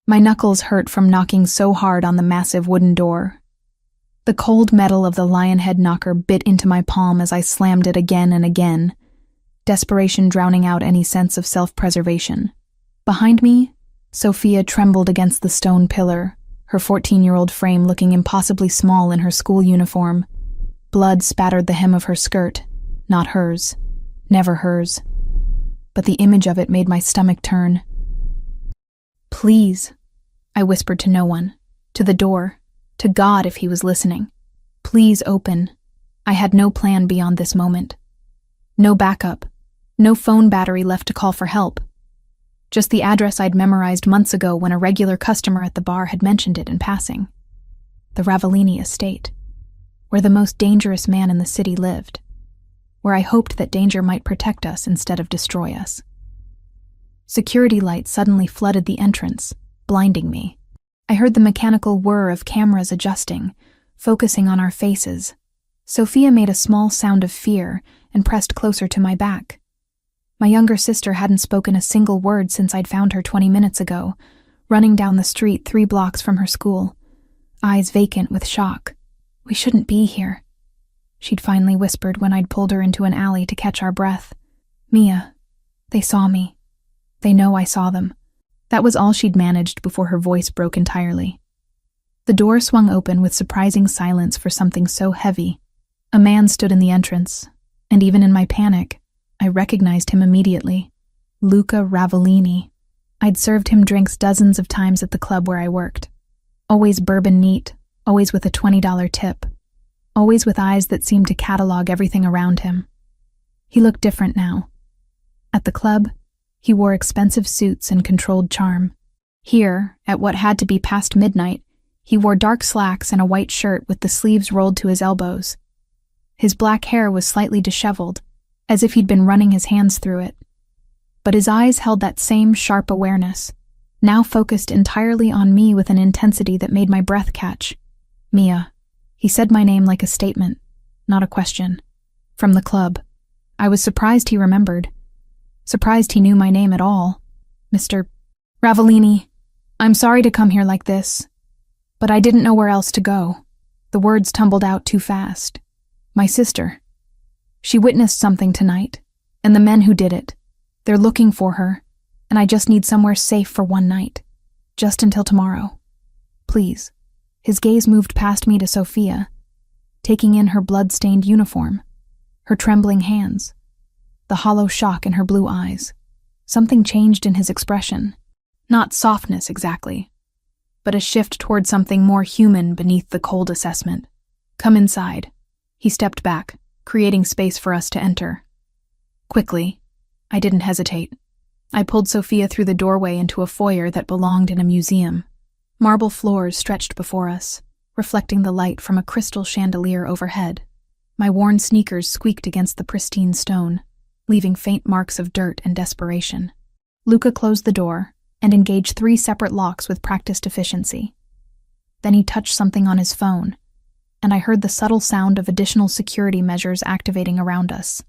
My knuckles hurt from knocking so hard on the massive wooden door. The cold metal of the lion head knocker bit into my palm as I slammed it again and again, desperation drowning out any sense of self-preservation. Behind me, Sophia trembled against the stone pillar, her 14-year-old frame looking impossibly small in her school uniform. Blood spattered the hem of her skirt, not hers, never hers. But the image of it made my stomach turn. "Please," I whispered to no one, to the door, to God if he was listening. "Please open." I had no plan beyond this moment. No backup, no phone battery left to call for help. Just the address I'd memorized months ago when a regular customer at the bar had mentioned it in passing. The Ravellini estate, where the most dangerous man in the city lived, where I hoped that danger might protect us instead of destroy us. Security lights suddenly flooded the entrance, blinding me. I heard the mechanical whir of cameras adjusting, focusing on our faces. Sophia made a small sound of fear and pressed closer to my back. My younger sister hadn't spoken a single word since I'd found her 20 minutes ago, running down the street 3 blocks from her school, eyes vacant with shock. "We shouldn't be here," she'd finally whispered when I'd pulled her into an alley to catch our breath. "Mia, they saw me. They know I saw them." That was all she'd managed before her voice broke entirely. The door swung open with surprising silence for something so heavy. A man stood in the entrance, and even in my panic, I recognized him immediately. Luca Ravellini. I'd served him drinks dozens of times at the club where I worked. Always bourbon neat, always with a $20 tip, always with eyes that seemed to catalog everything around him. He looked different now. At the club, he wore expensive suits and controlled charm. Here, at what had to be past midnight, he wore dark slacks and a white shirt with the sleeves rolled to his elbows. His black hair was slightly disheveled, as if he'd been running his hands through it. But his eyes held that same sharp awareness, now focused entirely on me with an intensity that made my breath catch. "Mia." He said my name like a statement, not a question. From the club. I was surprised he remembered. Surprised he knew my name at all. "Mr. Ravellini, I'm sorry to come here like this, but I didn't know where else to go." The words tumbled out too fast. "My sister. She witnessed something tonight, and the men who did it. They're looking for her, and I just need somewhere safe for one night. Just until tomorrow. Please." His gaze moved past me to Sophia, taking in her blood-stained uniform, her trembling hands, the hollow shock in her blue eyes. Something changed in his expression. Not softness exactly, but a shift toward something more human beneath the cold assessment. "Come inside." He stepped back, creating space for us to enter. Quickly, I didn't hesitate. I pulled Sophia through the doorway into a foyer that belonged in a museum. Marble floors stretched before us, reflecting the light from a crystal chandelier overhead. My worn sneakers squeaked against the pristine stone, leaving faint marks of dirt and desperation. Luca closed the door and engaged 3 separate locks with practiced efficiency. Then he touched something on his phone, and I heard the subtle sound of additional security measures activating around us.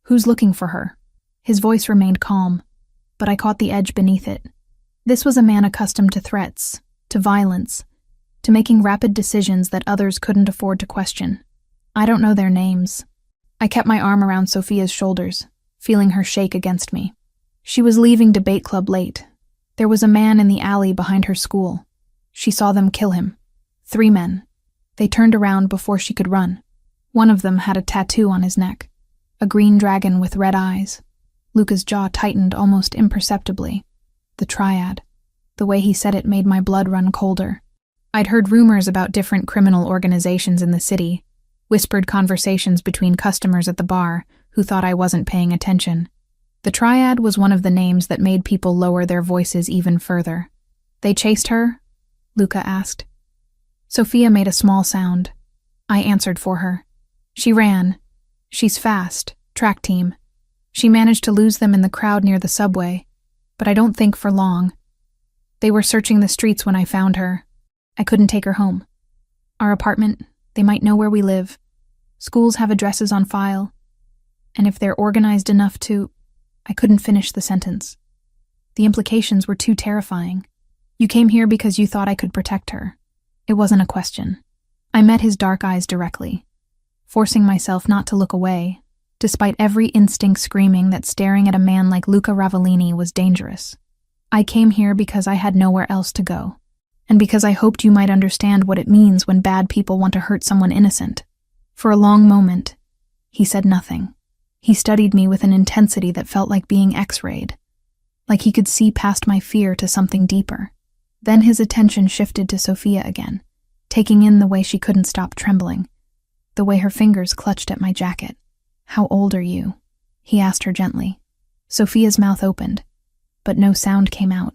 "Who's looking for her?" His voice remained calm, but I caught the edge beneath it. This was a man accustomed to threats, to violence, to making rapid decisions that others couldn't afford to question. "I don't know their names." I kept my arm around Sophia's shoulders, feeling her shake against me. She was leaving debate club late. There was a man in the alley behind her school. She saw them kill him. 3 men. They turned around before she could run. One of them had a tattoo on his neck, a green dragon with red eyes. Luca's jaw tightened almost imperceptibly. The triad. The way he said it made my blood run colder. I'd heard rumors about different criminal organizations in the city, whispered conversations between customers at the bar who thought I wasn't paying attention. The triad was one of the names that made people lower their voices even further. "They chased her?" Luca asked. Sophia made a small sound. I answered for her. "She ran. She's fast, track team. She managed to lose them in the crowd near the subway, but I don't think for long. They were searching the streets when I found her. I couldn't take her home. Our apartment, they might know where we live. Schools have addresses on file. And if they're organized enough to..." I couldn't finish the sentence. The implications were too terrifying. You came here because you thought I could protect her. It wasn't a question. I met his dark eyes directly, forcing myself not to look away, despite every instinct screaming that staring at a man like Luca Ravellini was dangerous. I came here because I had nowhere else to go, and because I hoped you might understand what it means when bad people want to hurt someone innocent. For a long moment, he said nothing. He studied me with an intensity that felt like being X-rayed, like he could see past my fear to something deeper. Then his attention shifted to Sophia again, taking in the way she couldn't stop trembling, the way her fingers clutched at my jacket. "How old are you?" he asked her gently. Sophia's mouth opened, but no sound came out.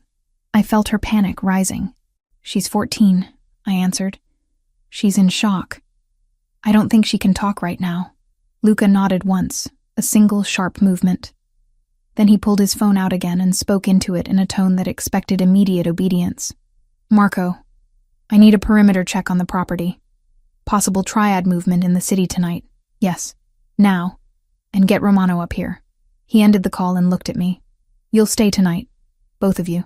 I felt her panic rising. "She's 14, I answered. "She's in shock. I don't think she can talk right now." Luca nodded once, a single sharp movement. Then he pulled his phone out again and spoke into it in a tone that expected immediate obedience. "Marco, I need a perimeter check on the property. Possible triad movement in the city tonight. Yes, now. And get Romano up here." He ended the call and looked at me. "You'll stay tonight, both of you.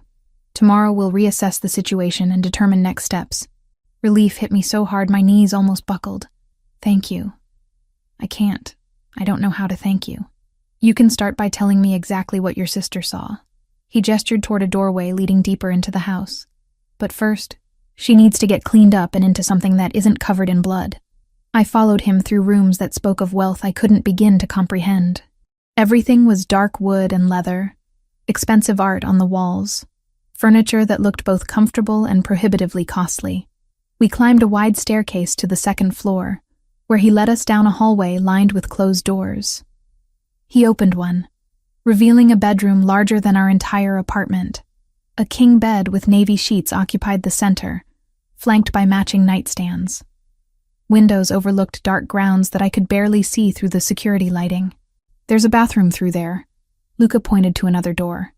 Tomorrow we'll reassess the situation and determine next steps." Relief hit me so hard my knees almost buckled. "Thank you. I can't. I don't know how to thank you. You can start by telling me exactly what your sister saw." He gestured toward a doorway leading deeper into the house. "But first, she needs to get cleaned up and into something that isn't covered in blood." I followed him through rooms that spoke of wealth I couldn't begin to comprehend. Everything was dark wood and leather, expensive art on the walls, furniture that looked both comfortable and prohibitively costly. We climbed a wide staircase to the second floor, where he led us down a hallway lined with closed doors. He opened one, revealing a bedroom larger than our entire apartment. A king bed with navy sheets occupied the center, flanked by matching nightstands. Windows overlooked dark grounds that I could barely see through the security lighting. "There's a bathroom through there." Luca pointed to another door.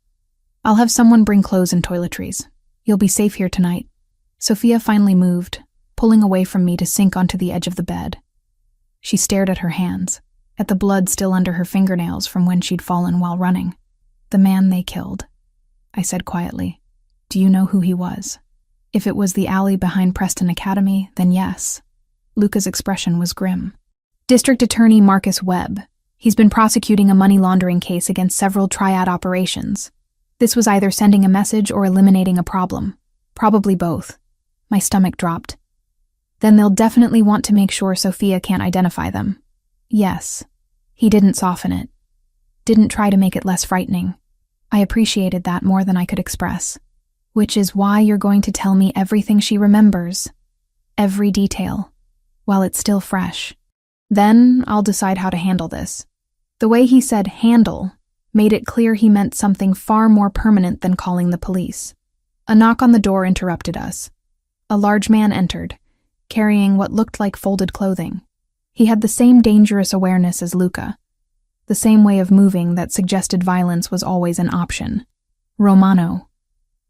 "I'll have someone bring clothes and toiletries. You'll be safe here tonight." Sophia finally moved, pulling away from me to sink onto the edge of the bed. She stared at her hands, at the blood still under her fingernails from when she'd fallen while running. "The man they killed," I said quietly. "Do you know who he was?" If it was the alley behind Preston Academy, then yes. Luca's expression was grim. "District Attorney Marcus Webb. He's been prosecuting a money laundering case against several triad operations. This was either sending a message or eliminating a problem. Probably both." My stomach dropped. "Then they'll definitely want to make sure Sophia can't identify them." "Yes." He didn't soften it. Didn't try to make it less frightening. I appreciated that more than I could express. "Which is why you're going to tell me everything she remembers. Every detail. While it's still fresh. Then I'll decide how to handle this." The way he said handle made it clear he meant something far more permanent than calling the police. A knock on the door interrupted us. A large man entered, carrying what looked like folded clothing. He had the same dangerous awareness as Luca, the same way of moving that suggested violence was always an option. "Romano,"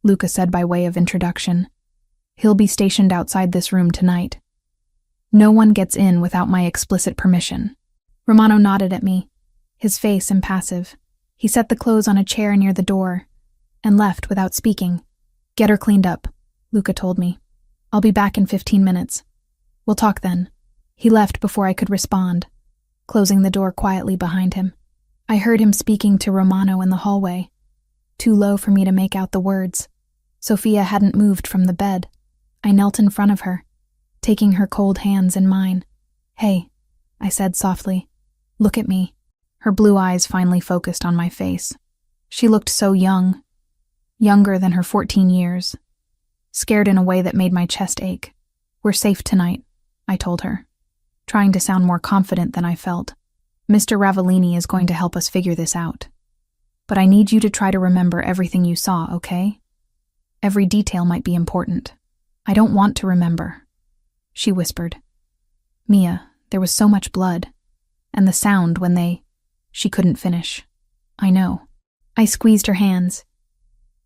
Luca said by way of introduction. "He'll be stationed outside this room tonight. No one gets in without my explicit permission." Romano nodded at me, his face impassive. He set the clothes on a chair near the door and left without speaking. "Get her cleaned up," Luca told me. "I'll be back in 15 minutes. We'll talk then." He left before I could respond, closing the door quietly behind him. I heard him speaking to Romano in the hallway, too low for me to make out the words. Sophia hadn't moved from the bed. I knelt in front of her, taking her cold hands in mine. "Hey," I said softly. "Look at me." Her blue eyes finally focused on my face. She looked so young, younger than her 14 years, scared in a way that made my chest ache. "We're safe tonight," I told her, trying to sound more confident than I felt. "Mr. Ravellini is going to help us figure this out. But I need you to try to remember everything you saw, okay? Every detail might be important." "I don't want to remember," she whispered. "Mia, there was so much blood. And the sound when they..." She couldn't finish. "I know." I squeezed her hands.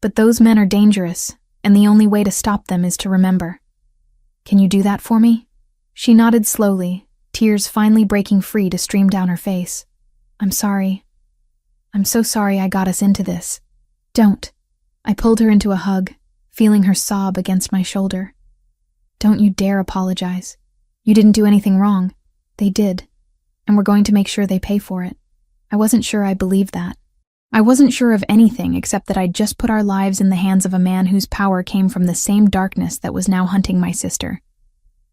"But those men are dangerous, and the only way to stop them is to remember. Can you do that for me?" She nodded slowly, tears finally breaking free to stream down her face. "I'm sorry. I'm so sorry I got us into this." "Don't." I pulled her into a hug, feeling her sob against my shoulder. "Don't you dare apologize. You didn't do anything wrong. They did, and we're going to make sure they pay for it." I wasn't sure I believed that. I wasn't sure of anything except that I'd just put our lives in the hands of a man whose power came from the same darkness that was now hunting my sister.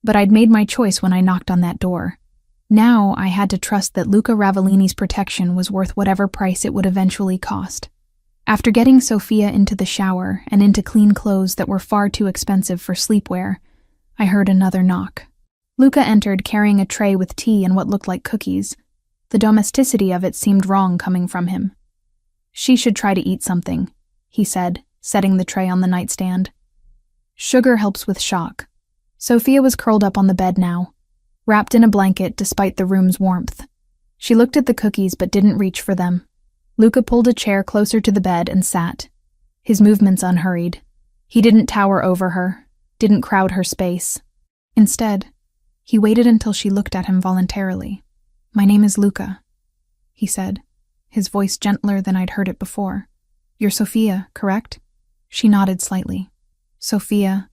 But I'd made my choice when I knocked on that door. Now I had to trust that Luca Ravellini's protection was worth whatever price it would eventually cost. After getting Sophia into the shower and into clean clothes that were far too expensive for sleepwear, I heard another knock. Luca entered carrying a tray with tea and what looked like cookies. The domesticity of it seemed wrong coming from him. "She should try to eat something," he said, setting the tray on the nightstand. "Sugar helps with shock." Sophia was curled up on the bed now, wrapped in a blanket despite the room's warmth. She looked at the cookies but didn't reach for them. Luca pulled a chair closer to the bed and sat, his movements unhurried. He didn't tower over her, didn't crowd her space. Instead, he waited until she looked at him voluntarily. "My name is Luca," he said, his voice gentler than I'd heard it before. "You're Sophia, correct?" She nodded slightly. "Sophia,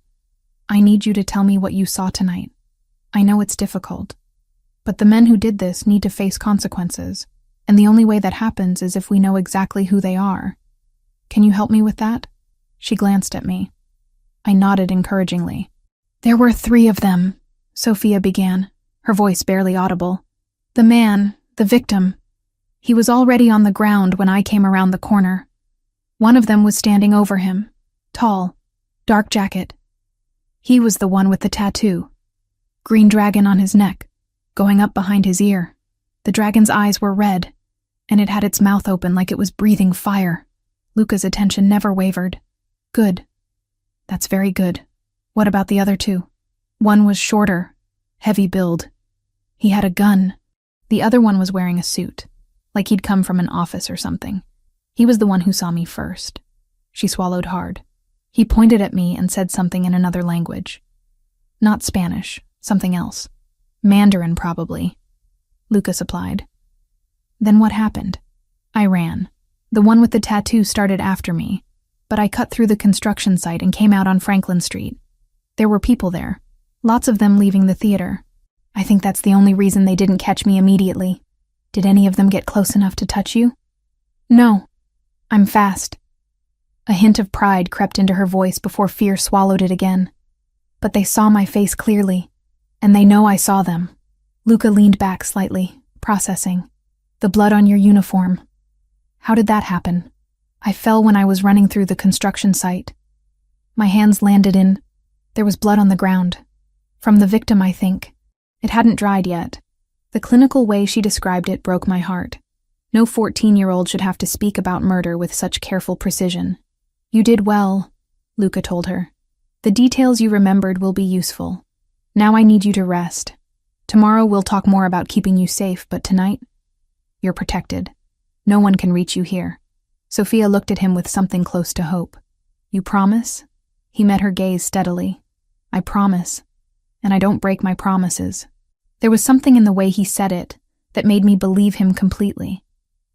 I need you to tell me what you saw tonight. I know it's difficult, but the men who did this need to face consequences, and the only way that happens is if we know exactly who they are. Can you help me with that?" She glanced at me. I nodded encouragingly. "There were 3 of them," Sophia began, her voice barely audible. "The man, the victim, he was already on the ground when I came around the corner. One of them was standing over him, tall, dark jacket. He was the one with the tattoo. Green dragon on his neck, going up behind his ear. The dragon's eyes were red, and it had its mouth open like it was breathing fire." Luca's attention never wavered. "Good. That's very good. What about the other 2? One was shorter, heavy build. He had a gun. The other one was wearing a suit, like he'd come from an office or something. He was the one who saw me first." She swallowed hard. "He pointed at me and said something in another language. Not Spanish, something else. Mandarin, probably," Luca supplied. "Then what happened?" "I ran. The one with the tattoo started after me, but I cut through the construction site and came out on Franklin Street. There were people there, lots of them leaving the theater. I think that's the only reason they didn't catch me immediately. Did any of them get close enough to touch you?" "No. I'm fast." A hint of pride crept into her voice before fear swallowed it again. "But they saw my face clearly, and they know I saw them." Luca leaned back slightly, processing. "The blood on your uniform. How did that happen?" "I fell when I was running through the construction site. My hands landed in... There was blood on the ground. From the victim, I think. It hadn't dried yet." The clinical way she described it broke my heart. No 14-year-old should have to speak about murder with such careful precision. "You did well," Luca told her. "The details you remembered will be useful. Now I need you to rest. Tomorrow we'll talk more about keeping you safe, but tonight, you're protected. No one can reach you here." Sophia looked at him with something close to hope. "You promise?" He met her gaze steadily. "I promise, and I don't break my promises." There was something in the way he said it that made me believe him completely.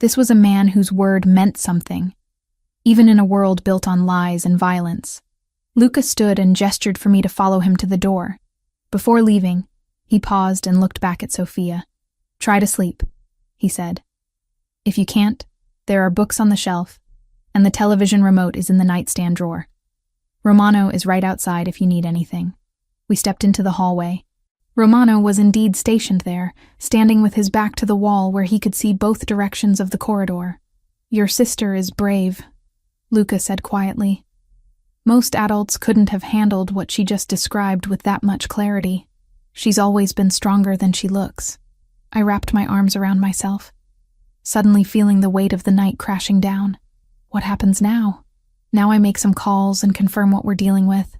This was a man whose word meant something, even in a world built on lies and violence. Luca stood and gestured for me to follow him to the door. Before leaving, he paused and looked back at Sophia. "Try to sleep," he said. "If you can't, there are books on the shelf, and the television remote is in the nightstand drawer. Romano is right outside if you need anything." We stepped into the hallway. Romano was indeed stationed there, standing with his back to the wall where he could see both directions of the corridor. "Your sister is brave," Luca said quietly. "Most adults couldn't have handled what she just described with that much clarity. She's always been stronger than she looks." I wrapped my arms around myself, suddenly feeling the weight of the night crashing down. What happens now? Now I make some calls and confirm what we're dealing with.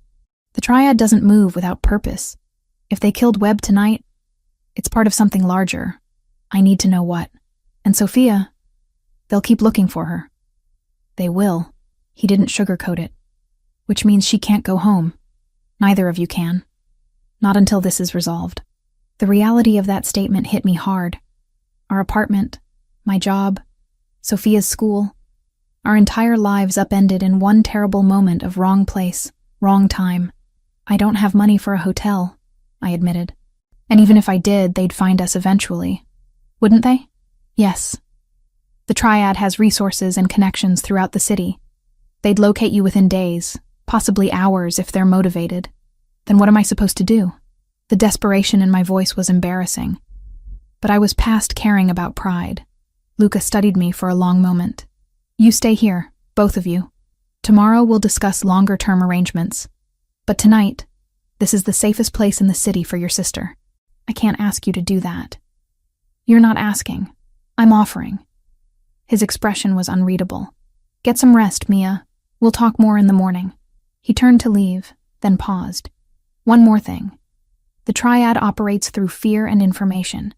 The triad doesn't move without purpose. If they killed Webb tonight, it's part of something larger. I need to know what. And Sophia, they'll keep looking for her. They will. He didn't sugarcoat it. Which means she can't go home. Neither of you can. Not until this is resolved. The reality of that statement hit me hard. Our apartment, my job, Sophia's school, our entire lives upended in one terrible moment of wrong place, Wrong time. I don't have money for a hotel, I admitted. And even if I did, they'd find us eventually. Wouldn't they? Yes. The Triad has resources and connections throughout the city. They'd locate you within days, possibly hours if they're motivated. Then what am I supposed to do? The desperation in my voice was embarrassing. But I was past caring about pride. Luca studied me for a long moment. You stay here, both of you. Tomorrow we'll discuss longer-term arrangements. But tonight, this is the safest place in the city for your sister. I can't ask you to do that. You're not asking. I'm offering. His expression was unreadable. Get some rest, Mia. We'll talk more in the morning. He turned to leave, then paused. One more thing. The Triad operates through fear and information.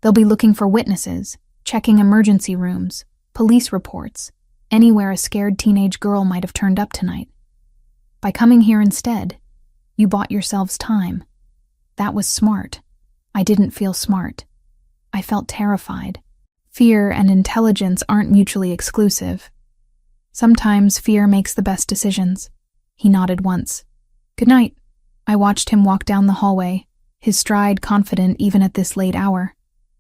They'll be looking for witnesses, checking emergency rooms, police reports, anywhere a scared teenage girl might have turned up tonight. By coming here instead, you bought yourselves time. That was smart. I didn't feel smart. I felt terrified. Fear and intelligence aren't mutually exclusive. Sometimes fear makes the best decisions. He nodded once. Good night. I watched him walk down the hallway, his stride confident even at this late hour.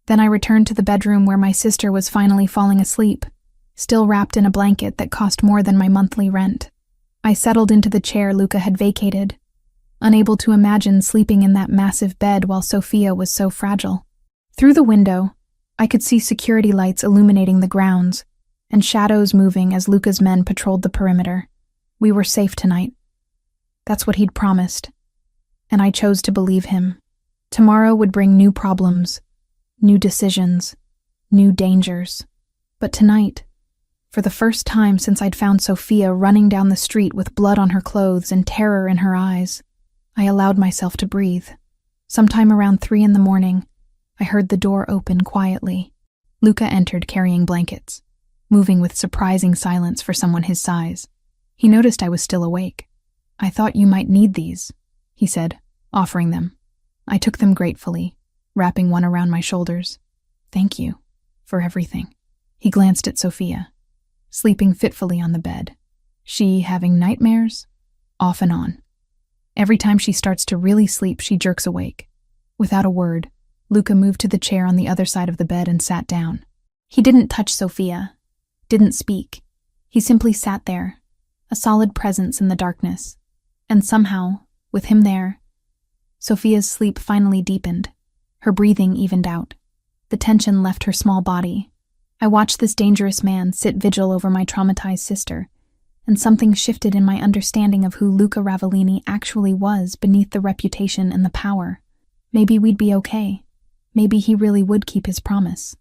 Then I returned to the bedroom where my sister was finally falling asleep, still wrapped in a blanket that cost more than my monthly rent. I settled into the chair Luca had vacated, unable to imagine sleeping in that massive bed while Sophia was so fragile. Through the window, I could see security lights illuminating the grounds, and shadows moving as Luca's men patrolled the perimeter. We were safe tonight. That's what he'd promised. And I chose to believe him. Tomorrow would bring new problems, new decisions, new dangers. But tonight, for the first time since I'd found Sophia running down the street with blood on her clothes and terror in her eyes, I allowed myself to breathe. Sometime around 3 a.m, I heard the door open quietly. Luca entered carrying blankets, moving with surprising silence for someone his size. He noticed I was still awake. I thought you might need these, he said, offering them. I took them gratefully, wrapping one around my shoulders. Thank you for everything. He glanced at Sophia, sleeping fitfully on the bed. She having nightmares? Off and on. Every time she starts to really sleep, she jerks awake. Without a word, Luca moved to the chair on the other side of the bed and sat down. He didn't touch Sophia, didn't speak. He simply sat there, a solid presence in the darkness. And somehow, with him there, Sophia's sleep finally deepened. Her breathing evened out. The tension left her small body. I watched this dangerous man sit vigil over my traumatized sister, and something shifted in my understanding of who Luca Ravellini actually was beneath the reputation and the power. Maybe we'd be okay. Maybe he really would keep his promise.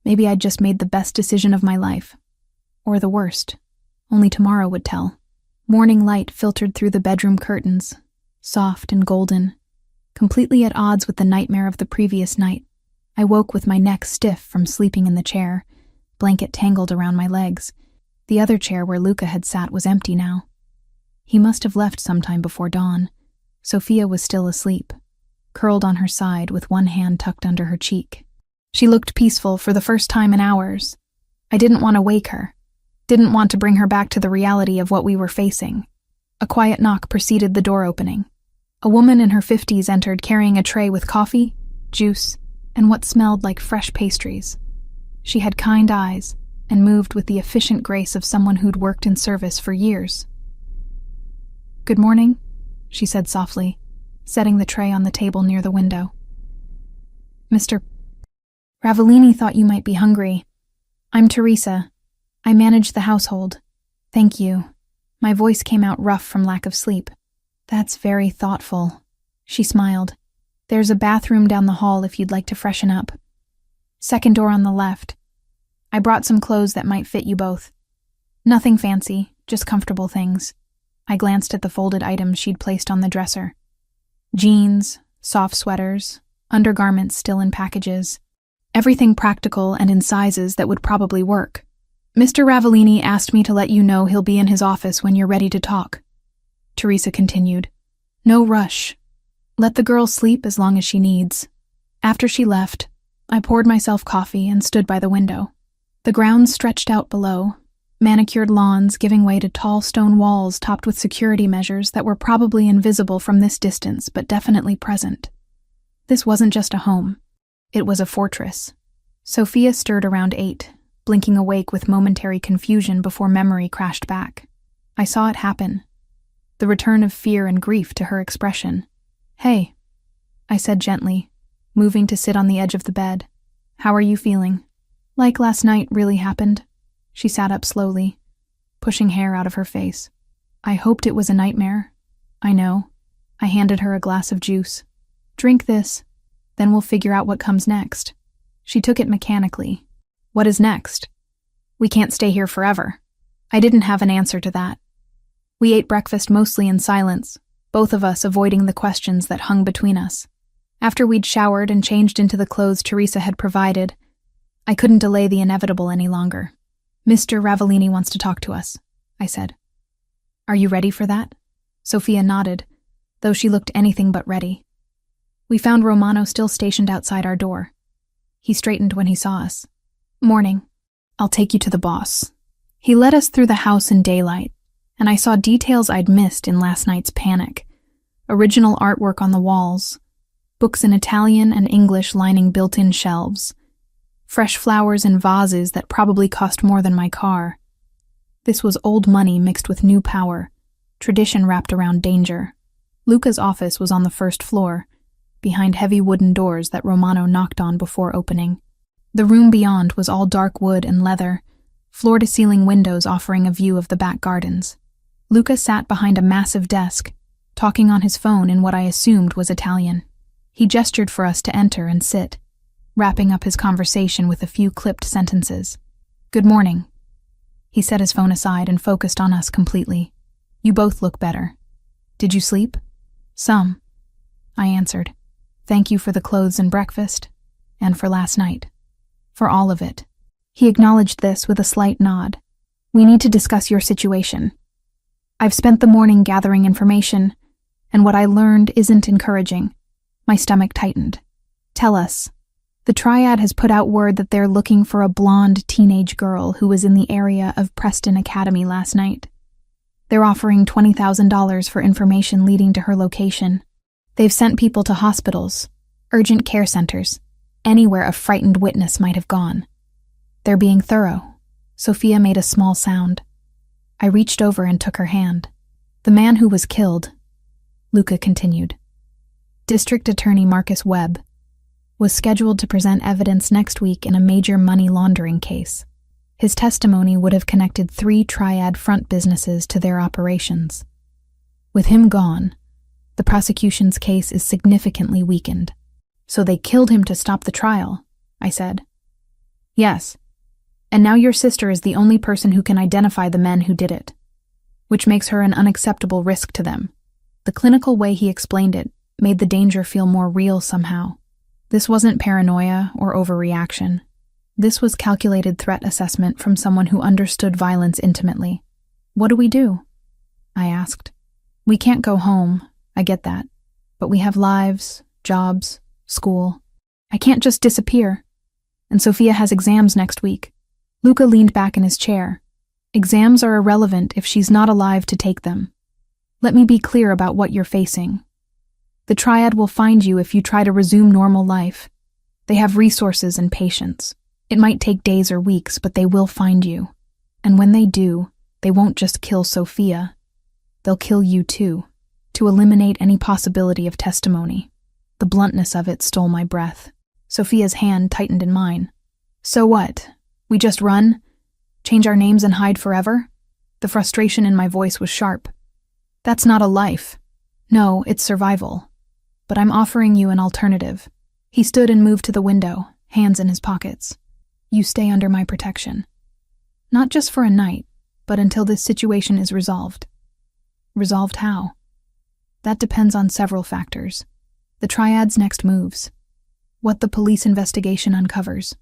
Maybe I'd just made the best decision of my life. Or the worst. Only tomorrow would tell. Morning light filtered through the bedroom curtains, soft and golden, completely at odds with the nightmare of the previous night. I woke with my neck stiff from sleeping in the chair, blanket tangled around my legs. The other chair where Luca had sat was empty now. He must have left sometime before dawn. Sophia was still asleep, curled on her side with one hand tucked under her cheek. She looked peaceful for the first time in hours. I didn't want to wake her, didn't want to bring her back to the reality of what we were facing. A quiet knock preceded the door opening. A woman in her 50s entered carrying a tray with coffee, juice, and what smelled like fresh pastries. She had kind eyes and moved with the efficient grace of someone who'd worked in service for years. Good morning, she said softly, setting the tray on the table near the window. Mr. Ravellini thought you might be hungry. I'm Teresa. I manage the household. Thank you. My voice came out rough from lack of sleep. That's very thoughtful. She smiled. There's a bathroom down the hall if you'd like to freshen up. Second door on the left. I brought some clothes that might fit you both. Nothing fancy, just comfortable things. I glanced at the folded items she'd placed on the dresser. Jeans, soft sweaters, undergarments still in packages. Everything practical and in sizes that would probably work. Mr. Ravellini asked me to let you know he'll be in his office when you're ready to talk. Teresa continued. No rush. Let the girl sleep as long as she needs. After she left, I poured myself coffee and stood by the window. The grounds stretched out below, Manicured lawns giving way to tall stone walls topped with security measures that were probably invisible from this distance but definitely present. This wasn't just a home. It was a fortress. Sophia stirred around 8, blinking awake with momentary confusion before memory crashed back. I saw it happen. The return of fear and grief to her expression. "Hey," I said gently, moving to sit on the edge of the bed. "How are you feeling?" "Like last night really happened." She sat up slowly, pushing hair out of her face. "I hoped it was a nightmare." "I know." I handed her a glass of juice. "Drink this, then we'll figure out what comes next." She took it mechanically. "What is next?" "We can't stay here forever." I didn't have an answer to that. We ate breakfast mostly in silence, both of us avoiding the questions that hung between us. After we'd showered and changed into the clothes Teresa had provided, I couldn't delay the inevitable any longer. "Mr. Ravellini wants to talk to us," I said. "Are you ready for that?" Sophia nodded, though she looked anything but ready. We found Romano still stationed outside our door. He straightened when he saw us. "Morning. I'll take you to the boss." He led us through the house in daylight, and I saw details I'd missed in last night's panic. Original artwork on the walls, books in Italian and English lining built-in shelves, fresh flowers in vases that probably cost more than my car. This was old money mixed with new power, tradition wrapped around danger. Luca's office was on the first floor, behind heavy wooden doors that Romano knocked on before opening. The room beyond was all dark wood and leather, floor-to-ceiling windows offering a view of the back gardens. Luca sat behind a massive desk, talking on his phone in what I assumed was Italian. He gestured for us to enter and sit, wrapping up his conversation with a few clipped sentences. "Good morning." He set his phone aside and focused on us completely. "You both look better. Did you sleep?" "Some," I answered. "Thank you for the clothes and breakfast, and for last night. For all of it." He acknowledged this with a slight nod. "We need to discuss your situation. I've spent the morning gathering information, and what I learned isn't encouraging." My stomach tightened. "Tell us." "The Triad has put out word that they're looking for a blonde teenage girl who was in the area of Preston Academy last night. They're offering $20,000 for information leading to her location. They've sent people to hospitals, urgent care centers, anywhere a frightened witness might have gone. They're being thorough." Sophia made a small sound. I reached over and took her hand. "The man who was killed," Luca continued, District Attorney Marcus Webb, was scheduled to present evidence next week in a major money laundering case. His testimony would have connected 3 Triad front businesses to their operations. With him gone, the prosecution's case is significantly weakened. "So they killed him to stop the trial," I said. "Yes. And now your sister is the only person who can identify the men who did it, which makes her an unacceptable risk to them." The clinical way he explained it made the danger feel more real somehow. This wasn't paranoia or overreaction. This was calculated threat assessment from someone who understood violence intimately. "What do we do?" I asked. "We can't go home, I get that. But we have lives, jobs, school. I can't just disappear. And Sophia has exams next week." Luca leaned back in his chair. "Exams are irrelevant if she's not alive to take them. Let me be clear about what you're facing. The Triad will find you if you try to resume normal life. They have resources and patience. It might take days or weeks, but they will find you. And when they do, they won't just kill Sophia. They'll kill you too, to eliminate any possibility of testimony." The bluntness of it stole my breath. Sophia's hand tightened in mine. "So what? We just run? Change our names and hide forever?" The frustration in my voice was sharp. "That's not a life. No, it's survival. But I'm offering you an alternative." He stood and moved to the window, hands in his pockets. "You stay under my protection. Not just for a night, but until this situation is resolved." "Resolved how?" "That depends on several factors. The Triad's next moves. What the police investigation uncovers.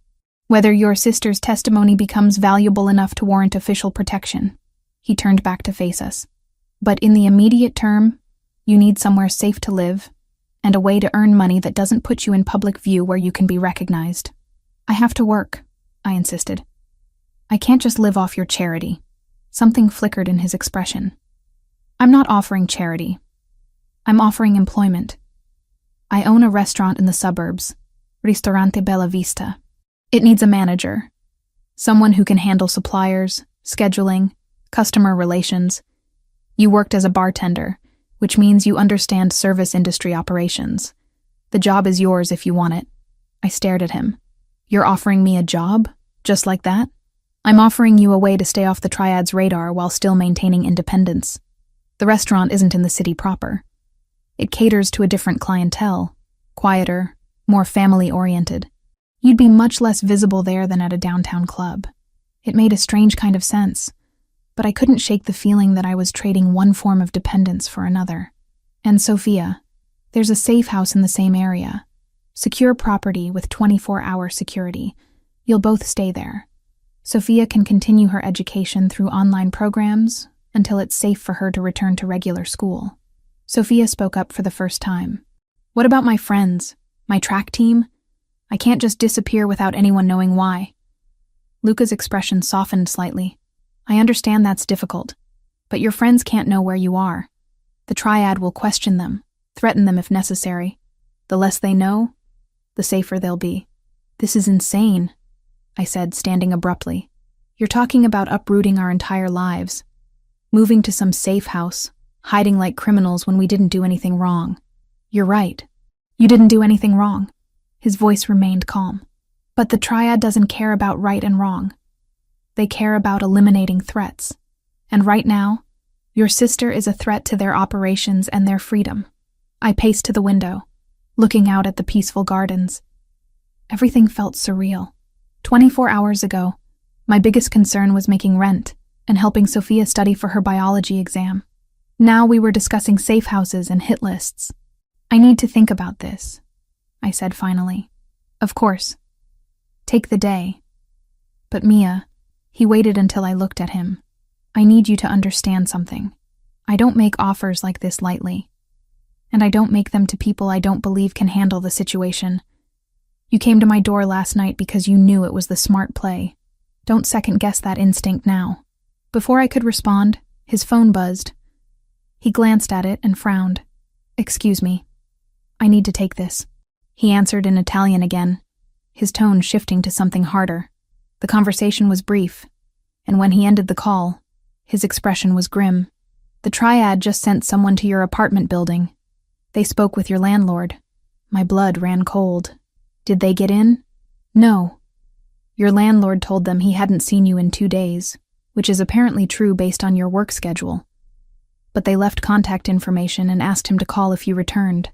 Whether your sister's testimony becomes valuable enough to warrant official protection." He turned back to face us. "But in the immediate term, you need somewhere safe to live, and a way to earn money that doesn't put you in public view where you can be recognized." "I have to work," I insisted. "I can't just live off your charity." Something flickered in his expression. I'm not offering charity. I'm offering employment. I own a restaurant in the suburbs, Ristorante Bella Vista. It needs a manager, someone who can handle suppliers, scheduling, customer relations. You worked as a bartender, which means you understand service industry operations. The job is yours if you want it. I stared at him. You're offering me a job? Just like that? I'm offering you a way to stay off the Triad's radar while still maintaining independence. The restaurant isn't in the city proper. It caters to a different clientele, quieter, more family-oriented. You'd be much less visible there than at a downtown club. It made a strange kind of sense, but I couldn't shake the feeling that I was trading one form of dependence for another. And Sophia, there's a safe house in the same area. Secure property with 24-hour security. You'll both stay there. Sophia can continue her education through online programs until it's safe for her to return to regular school. Sophia spoke up for the first time. What about my friends? My track team? I can't just disappear without anyone knowing why. Luca's expression softened slightly. I understand that's difficult, but your friends can't know where you are. The Triad will question them, threaten them if necessary. The less they know, the safer they'll be. This is insane, I said, standing abruptly. You're talking about uprooting our entire lives, moving to some safe house, hiding like criminals when we didn't do anything wrong. You're right. You didn't do anything wrong. His voice remained calm. But the Triad doesn't care about right and wrong. They care about eliminating threats. And right now, your sister is a threat to their operations and their freedom. I paced to the window, looking out at the peaceful gardens. Everything felt surreal. 24 hours ago, my biggest concern was making rent and helping Sophia study for her biology exam. Now we were discussing safe houses and hit lists. I need to think about this, I said finally. Of course. Take the day. But Mia, he waited until I looked at him. I need you to understand something. I don't make offers like this lightly. And I don't make them to people I don't believe can handle the situation. You came to my door last night because you knew it was the smart play. Don't second-guess that instinct now. Before I could respond, his phone buzzed. He glanced at it and frowned. Excuse me. I need to take this. He answered in Italian again, his tone shifting to something harder. The conversation was brief, and when he ended the call, his expression was grim. The Triad just sent someone to your apartment building. They spoke with your landlord. My blood ran cold. Did they get in? No. Your landlord told them he hadn't seen you in 2 days, which is apparently true based on your work schedule. But they left contact information and asked him to call if you returned.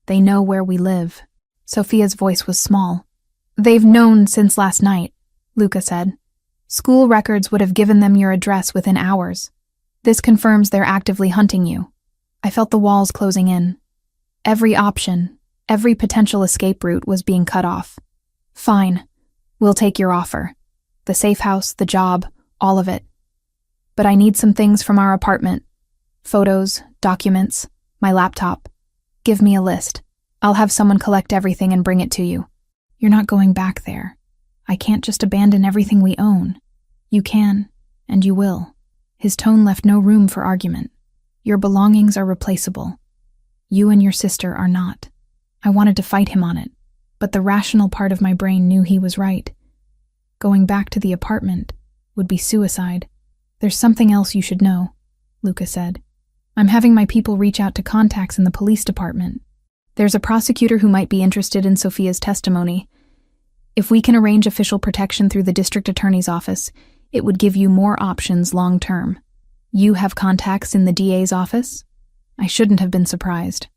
They know where we live. Sophia's voice was small. They've known since last night, Luca said. School records would have given them your address within hours. This confirms they're actively hunting you. I felt the walls closing in. Every option, every potential escape route was being cut off. Fine. We'll take your offer. The safe house, the job, all of it. But I need some things from our apartment. Photos, documents, my laptop. Give me a list. I'll have someone collect everything and bring it to you. You're not going back there. I can't just abandon everything we own. You can, and you will. His tone left no room for argument. Your belongings are replaceable. You and your sister are not. I wanted to fight him on it, but the rational part of my brain knew he was right. Going back to the apartment would be suicide. There's something else you should know, Luca said. I'm having my people reach out to contacts in the police department. There's a prosecutor who might be interested in Sophia's testimony. If we can arrange official protection through the district attorney's office, it would give you more options long term. You have contacts in the DA's office? I shouldn't have been surprised.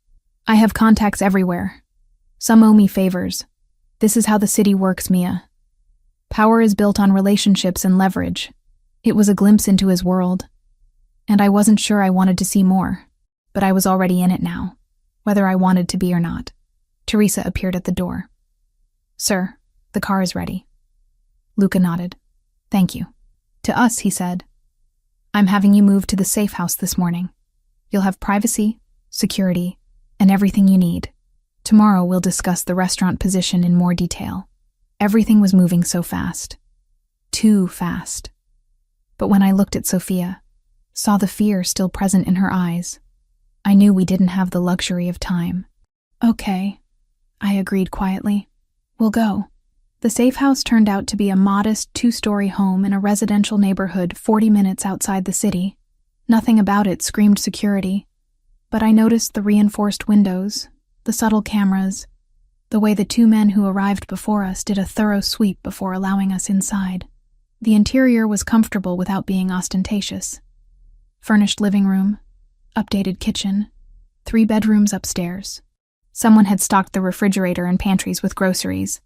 I have contacts everywhere. Some owe me favors. This is how the city works, Mia. Power is built on relationships and leverage. It was a glimpse into his world. And I wasn't sure I wanted to see more, but I was already in it now, whether I wanted to be or not. Teresa appeared at the door. Sir, the car is ready. Luca nodded. Thank you. To us, he said. I'm having you move to the safe house this morning. You'll have privacy, security, and everything you need. Tomorrow we'll discuss the restaurant position in more detail. Everything was moving so fast. Too fast. But when I looked at Sophia, saw the fear still present in her eyes, I knew we didn't have the luxury of time. Okay, I agreed quietly. We'll go. The safe house turned out to be a modest 2-story home in a residential neighborhood 40 minutes outside the city. Nothing about it screamed security, but I noticed the reinforced windows, the subtle cameras, the way the 2 men who arrived before us did a thorough sweep before allowing us inside. The interior was comfortable without being ostentatious. Furnished living room, updated kitchen, 3 bedrooms upstairs. Someone had stocked the refrigerator and pantries with groceries.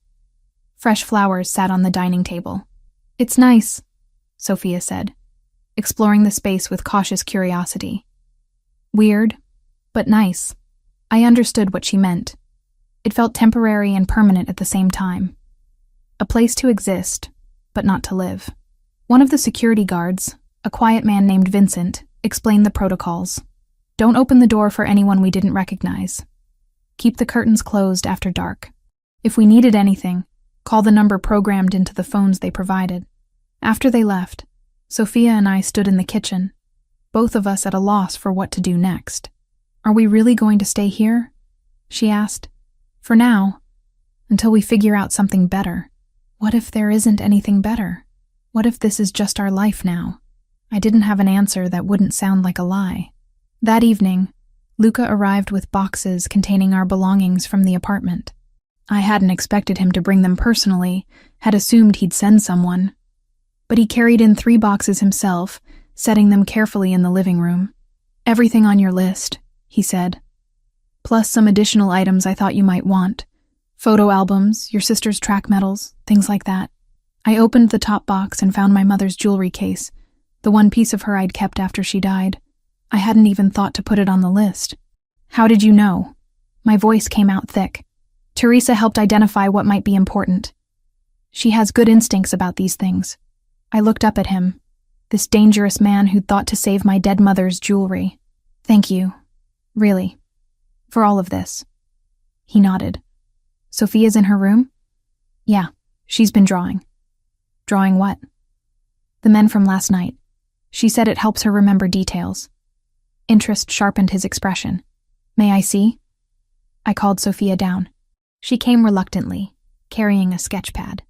Fresh flowers sat on the dining table. It's nice, Sophia said, exploring the space with cautious curiosity. Weird, but nice. I understood what she meant. It felt temporary and permanent at the same time. A place to exist, but not to live. One of the security guards, a quiet man named Vincent, explained the protocols. Don't open the door for anyone we didn't recognize. Keep the curtains closed after dark. If we needed anything, call the number programmed into the phones they provided. After they left, Sophia and I stood in the kitchen, both of us at a loss for what to do next. Are we really going to stay here? She asked. For now, until we figure out something better. What if there isn't anything better? What if this is just our life now? I didn't have an answer that wouldn't sound like a lie. That evening, Luca arrived with boxes containing our belongings from the apartment. I hadn't expected him to bring them personally, had assumed he'd send someone. But he carried in 3 boxes himself, setting them carefully in the living room. Everything on your list, he said. Plus some additional items I thought you might want. Photo albums, your sister's track medals, things like that. I opened the top box and found my mother's jewelry case, the one piece of her I'd kept after she died. I hadn't even thought to put it on the list. How did you know? My voice came out thick. Teresa helped identify what might be important. She has good instincts about these things. I looked up at him, this dangerous man who'd thought to save my dead mother's jewelry. Thank you, really, for all of this. He nodded. Sophia's in her room? Yeah, she's been drawing. Drawing what? The men from last night. She said it helps her remember details. Interest sharpened his expression. May I see? I called Sophia down. She came reluctantly, carrying a sketch pad.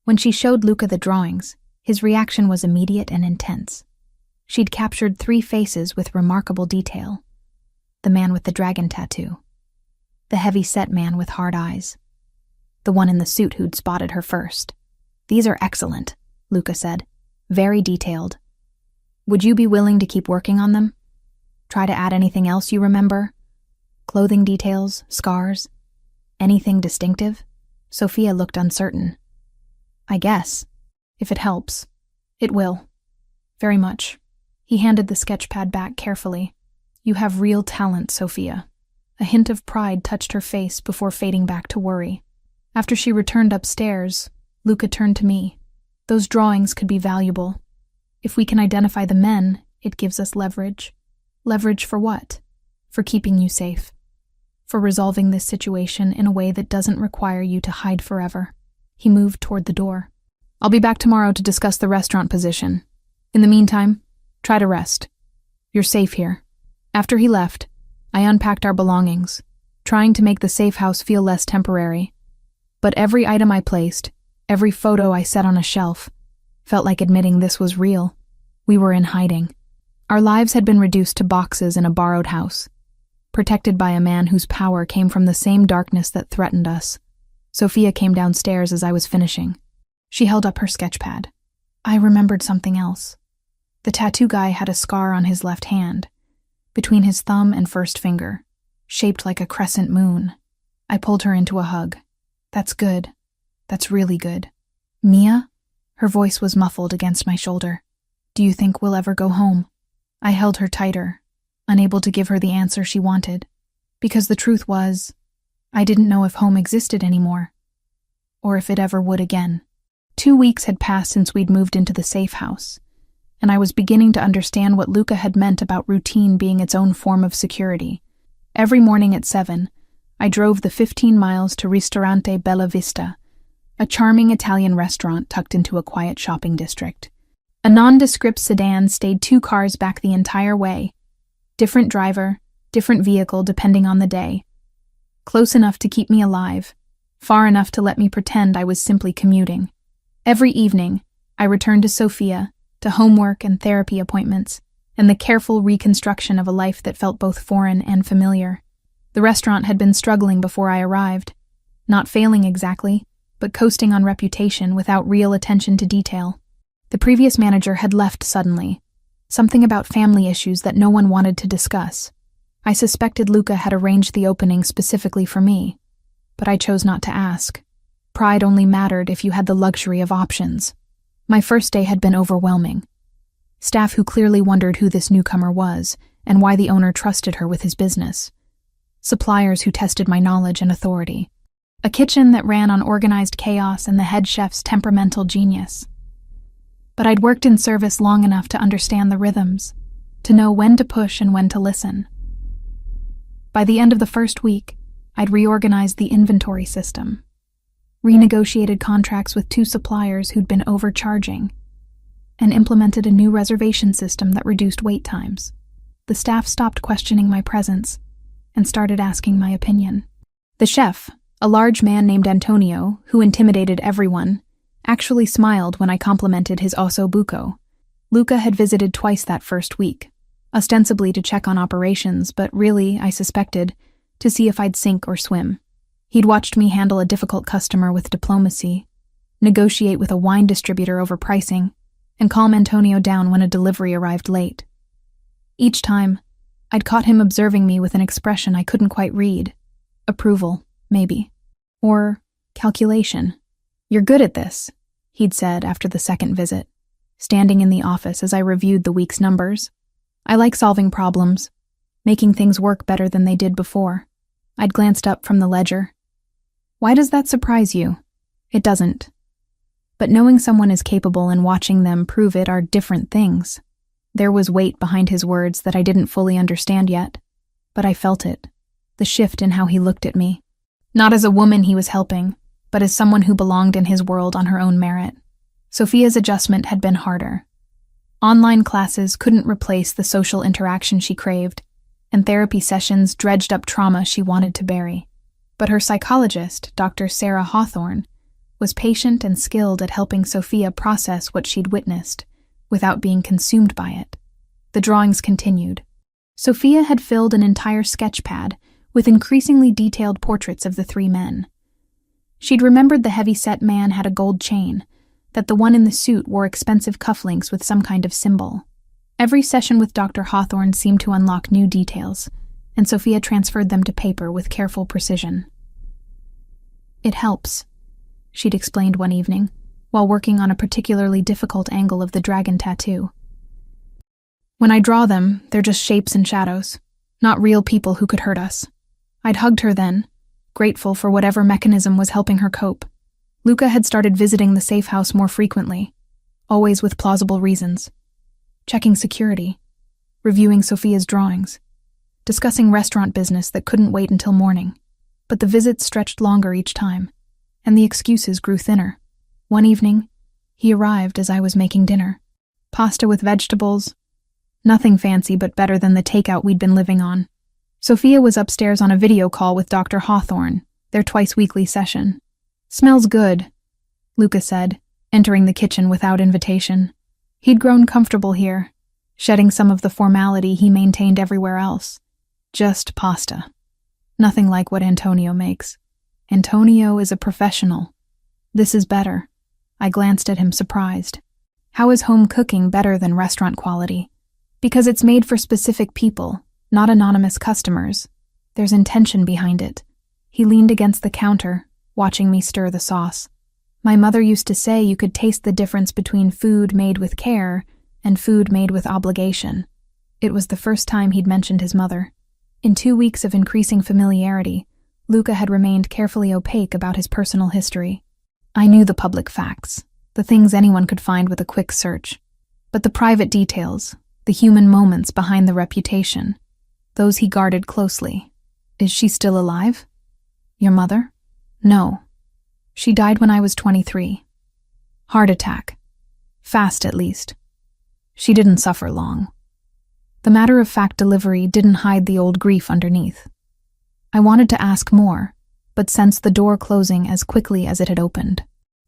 When she showed Luca the drawings, his reaction was immediate and intense. She'd captured 3 faces with remarkable detail. The man with the dragon tattoo. The heavy-set man with hard eyes. The one in the suit who'd spotted her first. These are excellent, Luca said. Very detailed. Would you be willing to keep working on them? Try to add anything else you remember? Clothing details, scars? Anything distinctive? Sophia looked uncertain. I guess. If it helps. It will. Very much. He handed the sketch pad back carefully. You have real talent, Sophia. A hint of pride touched her face before fading back to worry. After she returned upstairs, Luca turned to me. Those drawings could be valuable. If we can identify the men, it gives us leverage. Leverage for what? For keeping you safe. For resolving this situation in a way that doesn't require you to hide forever. He moved toward the door. I'll be back tomorrow to discuss the restaurant position. In the meantime, try to rest. You're safe here. After he left, I unpacked our belongings, trying to make the safe house feel less temporary. But every item I placed, every photo I set on a shelf, felt like admitting this was real. We were in hiding. Our lives had been reduced to boxes in a borrowed house, protected by a man whose power came from the same darkness that threatened us. Sophia came downstairs as I was finishing. She held up her sketch pad. I remembered something else. The tattoo guy had a scar on his left hand, between his thumb and first finger, shaped like a crescent moon. I pulled her into a hug. That's good. That's really good. Mia? Her voice was muffled against my shoulder. Do you think we'll ever go home? I held her tighter, unable to give her the answer she wanted, because the truth was, I didn't know if home existed anymore, or if it ever would again. 2 weeks had passed since we'd moved into the safe house, and I was beginning to understand what Luca had meant about routine being its own form of security. Every morning at 7, I drove the 15 miles to Ristorante Bella Vista, a charming Italian restaurant tucked into a quiet shopping district. A nondescript sedan stayed 2 cars back the entire way. Different driver, different vehicle depending on the day. Close enough to keep me alive, far enough to let me pretend I was simply commuting. Every evening, I returned to Sophia, to homework and therapy appointments, and the careful reconstruction of a life that felt both foreign and familiar. The restaurant had been struggling before I arrived, not failing exactly, but coasting on reputation without real attention to detail. The previous manager had left suddenly, something about family issues that no one wanted to discuss. I suspected Luca had arranged the opening specifically for me, but I chose not to ask. Pride only mattered if you had the luxury of options. My first day had been overwhelming. Staff who clearly wondered who this newcomer was and why the owner trusted her with his business. Suppliers who tested my knowledge and authority. A kitchen that ran on organized chaos and the head chef's temperamental genius. But I'd worked in service long enough to understand the rhythms, to know when to push and when to listen. By the end of the first week, I'd reorganized the inventory system, renegotiated contracts with 2 suppliers who'd been overcharging, and implemented a new reservation system that reduced wait times. The staff stopped questioning my presence and started asking my opinion. The chef, a large man named Antonio, who intimidated everyone, actually smiled when I complimented his osso buco. Luca had visited twice that first week, ostensibly to check on operations, but really, I suspected, to see if I'd sink or swim. He'd watched me handle a difficult customer with diplomacy, negotiate with a wine distributor over pricing, and calm Antonio down when a delivery arrived late. Each time, I'd caught him observing me with an expression I couldn't quite read. Approval, maybe. Or calculation. "You're good at this," he'd said after the second visit, standing in the office as I reviewed the week's numbers. "I like solving problems, making things work better than they did before." I'd glanced up from the ledger. "Why does that surprise you?" "It doesn't. But knowing someone is capable and watching them prove it are different things." There was weight behind his words that I didn't fully understand yet, but I felt it, the shift in how he looked at me. Not as a woman he was helping, but as someone who belonged in his world on her own merit. Sophia's adjustment had been harder. Online classes couldn't replace the social interaction she craved, and therapy sessions dredged up trauma she wanted to bury. But her psychologist, Dr. Sarah Hawthorne, was patient and skilled at helping Sophia process what she'd witnessed, without being consumed by it. The drawings continued. Sophia had filled an entire sketch pad with increasingly detailed portraits of the 3 men. She'd remembered the heavy-set man had a gold chain, that the one in the suit wore expensive cufflinks with some kind of symbol. Every session with Dr. Hawthorne seemed to unlock new details, and Sophia transferred them to paper with careful precision. "It helps," she'd explained one evening, while working on a particularly difficult angle of the dragon tattoo. "When I draw them, they're just shapes and shadows, not real people who could hurt us." I'd hugged her then, grateful for whatever mechanism was helping her cope. Luca had started visiting the safe house more frequently, always with plausible reasons. Checking security, reviewing Sophia's drawings, discussing restaurant business that couldn't wait until morning. But the visits stretched longer each time, and the excuses grew thinner. One evening, he arrived as I was making dinner. Pasta with vegetables. Nothing fancy, but better than the takeout we'd been living on. Sophia was upstairs on a video call with Dr. Hawthorne, their twice-weekly session. "Smells good," Luca said, entering the kitchen without invitation. He'd grown comfortable here, shedding some of the formality he maintained everywhere else. Just pasta. Nothing like what Antonio makes. Antonio is a professional. This is better. I glanced at him surprised. How is home cooking better than restaurant quality? Because it's made for specific people, not anonymous customers. There's intention behind it. He leaned against the counter, watching me stir the sauce. My mother used to say you could taste the difference between food made with care and food made with obligation. It was the first time he'd mentioned his mother. In 2 weeks of increasing familiarity, Luca had remained carefully opaque about his personal history. I knew the public facts, the things anyone could find with a quick search. But the private details, the human moments behind the reputation, those he guarded closely. "Is she still alive?" "Your mother?" "No. She died when I was 23. Heart attack. Fast, at least. She didn't suffer long. The matter-of-fact delivery didn't hide the old grief underneath. I wanted to ask more, but sensed the door closing as quickly as it had opened.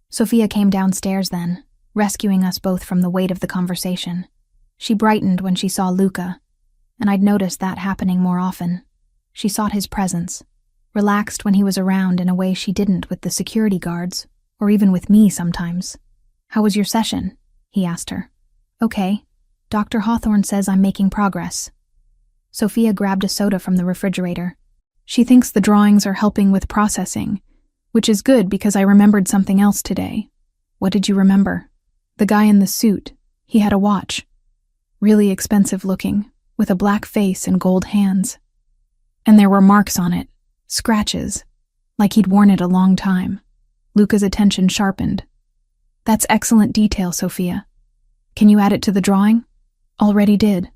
Sophia came downstairs then, rescuing us both from the weight of the conversation. She brightened when she saw Luca, and I'd noticed that happening more often. She sought his presence, relaxed when he was around in a way she didn't with the security guards, or even with me sometimes. "How was your session?" he asked her. "Okay. Dr. Hawthorne says I'm making progress." Sophia grabbed a soda from the refrigerator. "She thinks the drawings are helping with processing, which is good because I remembered something else today." "What did you remember?" "The guy in the suit. He had a watch. Really expensive looking, with a black face and gold hands. And there were marks on it, scratches, like he'd worn it a long time." Luca's attention sharpened. "That's excellent detail, Sophia. Can you add it to the drawing?" "Already did."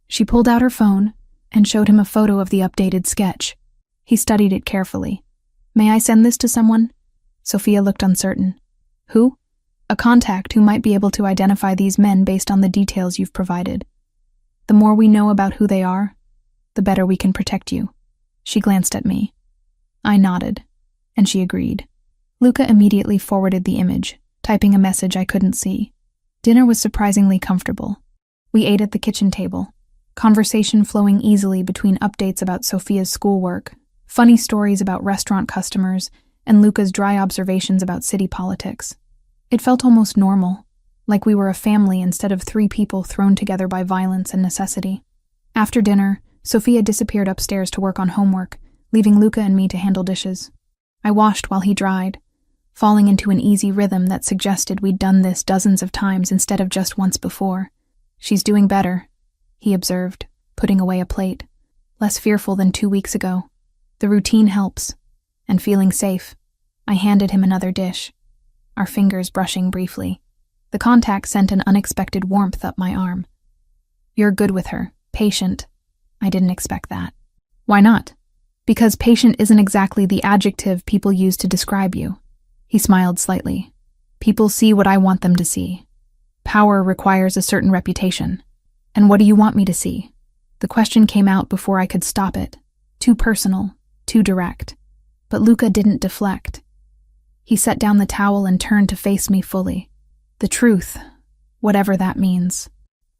She pulled out her phone and showed him a photo of the updated sketch. He studied it carefully. "May I send this to someone?" Sophia looked uncertain. "Who?" "A contact who might be able to identify these men based on the details you've provided. The more we know about who they are, the better we can protect you." She glanced at me. I nodded, and she agreed. Luca immediately forwarded the image, typing a message I couldn't see. Dinner was surprisingly comfortable. We ate at the kitchen table, conversation flowing easily between updates about Sophia's schoolwork, funny stories about restaurant customers, and Luca's dry observations about city politics. It felt almost normal, like we were a family instead of 3 people thrown together by violence and necessity. After dinner, Sophia disappeared upstairs to work on homework, leaving Luca and me to handle dishes. I washed while he dried, falling into an easy rhythm that suggested we'd done this dozens of times instead of just once before. "She's doing better," he observed, putting away a plate. "Less fearful than 2 weeks ago. The routine helps." And feeling safe, I handed him another dish, our fingers brushing briefly. The contact sent an unexpected warmth up my arm. "You're good with her, patient." I didn't expect that. "Why not?" "Because patient isn't exactly the adjective people use to describe you." He smiled slightly. "People see what I want them to see. Power requires a certain reputation. And what do you want me to see?" The question came out before I could stop it. Too personal, too direct. But Luca didn't deflect. He set down the towel and turned to face me fully. "The truth, whatever that means."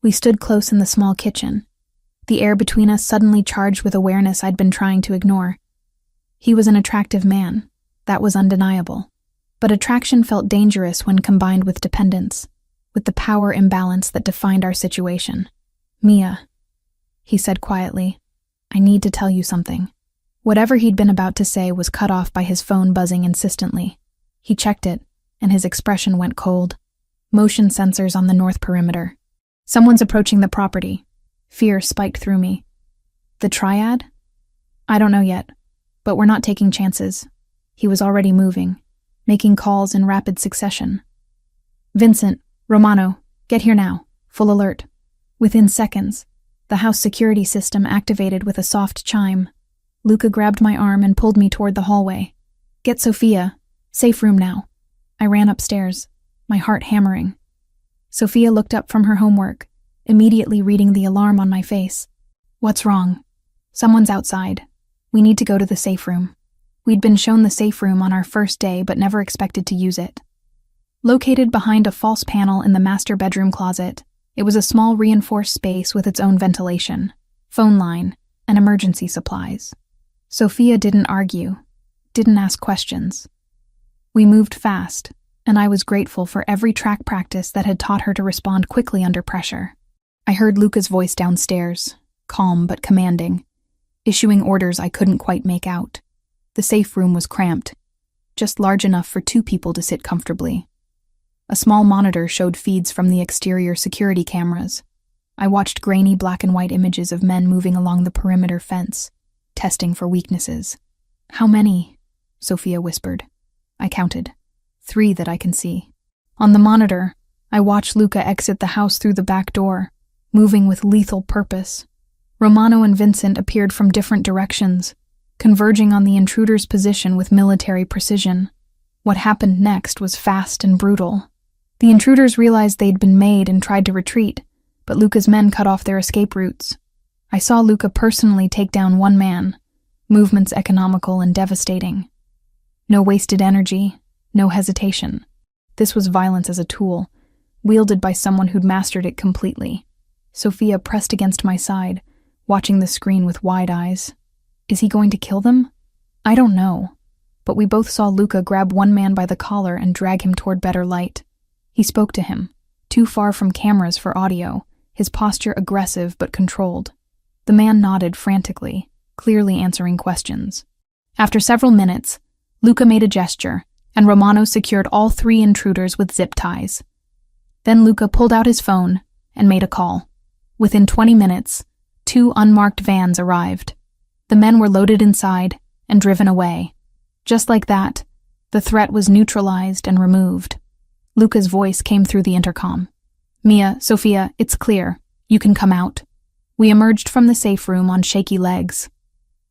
We stood close in the small kitchen, the air between us suddenly charged with awareness I'd been trying to ignore. He was an attractive man, that was undeniable. But attraction felt dangerous when combined with dependence, with the power imbalance that defined our situation. "Mia," he said quietly, "I need to tell you something." Whatever he'd been about to say was cut off by his phone buzzing insistently. He checked it, and his expression went cold. Motion sensors on the north perimeter. "Someone's approaching the property." Fear spiked through me. "The triad?" "I don't know yet, but we're not taking chances." He was already moving, making calls in rapid succession. "Vincent, Romano, get here now. Full alert." Within seconds, the house security system activated with a soft chime. Luca grabbed my arm and pulled me toward the hallway. "Get Sophia. Safe room now." I ran upstairs, my heart hammering. Sophia looked up from her homework, immediately reading the alarm on my face. "What's wrong?" "Someone's outside. We need to go to the safe room." We'd been shown the safe room on our first day but never expected to use it. Located behind a false panel in the master bedroom closet, it was a small reinforced space with its own ventilation, phone line, and emergency supplies. Sophia didn't argue, didn't ask questions. We moved fast, and I was grateful for every track practice that had taught her to respond quickly under pressure. I heard Luca's voice downstairs, calm but commanding, issuing orders I couldn't quite make out. The safe room was cramped, just large enough for 2 people to sit comfortably. A small monitor showed feeds from the exterior security cameras. I watched grainy black and white images of men moving along the perimeter fence, testing for weaknesses. "How many?" Sophia whispered. I counted. 3 that I can see. On the monitor, I watched Luca exit the house through the back door, moving with lethal purpose. Romano and Vincent appeared from different directions, converging on the intruder's position with military precision. What happened next was fast and brutal. The intruders realized they'd been made and tried to retreat, but Luca's men cut off their escape routes. I saw Luca personally take down one man, movements economical and devastating. No wasted energy, no hesitation. This was violence as a tool, wielded by someone who'd mastered it completely. Sophia pressed against my side, watching the screen with wide eyes. Is he going to kill them? I don't know, but we both saw Luca grab one man by the collar and drag him toward better light. He spoke to him, too far from cameras for audio, his posture aggressive but controlled. The man nodded frantically, clearly answering questions. After several minutes, Luca made a gesture, and Romano secured all 3 intruders with zip ties. Then Luca pulled out his phone and made a call. Within 20 minutes, 2 unmarked vans arrived. The men were loaded inside and driven away. Just like that, the threat was neutralized and removed. Luca's voice came through the intercom. Mia, Sophia, it's clear. You can come out. We emerged from the safe room on shaky legs.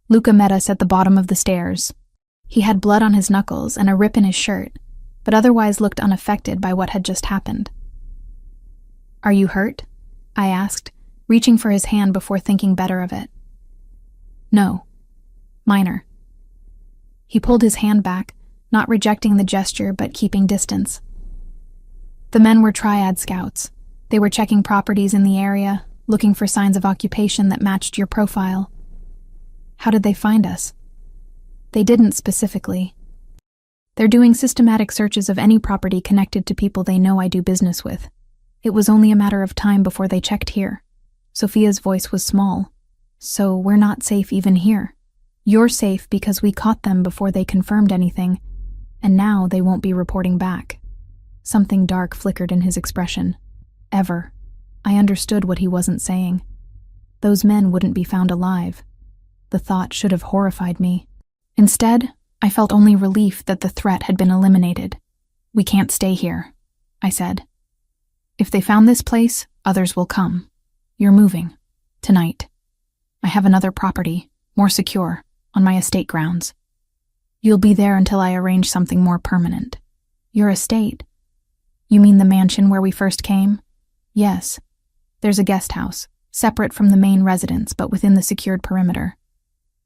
Luca met us at the bottom of the stairs. He had blood on his knuckles and a rip in his shirt, but otherwise looked unaffected by what had just happened. Are you hurt? I asked, reaching for his hand before thinking better of it. No. Minor. He pulled his hand back, not rejecting the gesture but keeping distance. The men were triad scouts. They were checking properties in the area, looking for signs of occupation that matched your profile. How did they find us? They didn't specifically. They're doing systematic searches of any property connected to people they know I do business with. It was only a matter of time before they checked here. Sophia's voice was small. So we're not safe even here. You're safe because we caught them before they confirmed anything, and now they won't be reporting back. Something dark flickered in his expression. Ever. I understood what he wasn't saying. Those men wouldn't be found alive. The thought should have horrified me. Instead, I felt only relief that the threat had been eliminated. We can't stay here, I said. If they found this place, others will come. You're moving. Tonight. I have another property, more secure, on my estate grounds. You'll be there until I arrange something more permanent. Your estate? You mean the mansion where we first came? Yes. There's a guest house, separate from the main residence but within the secured perimeter.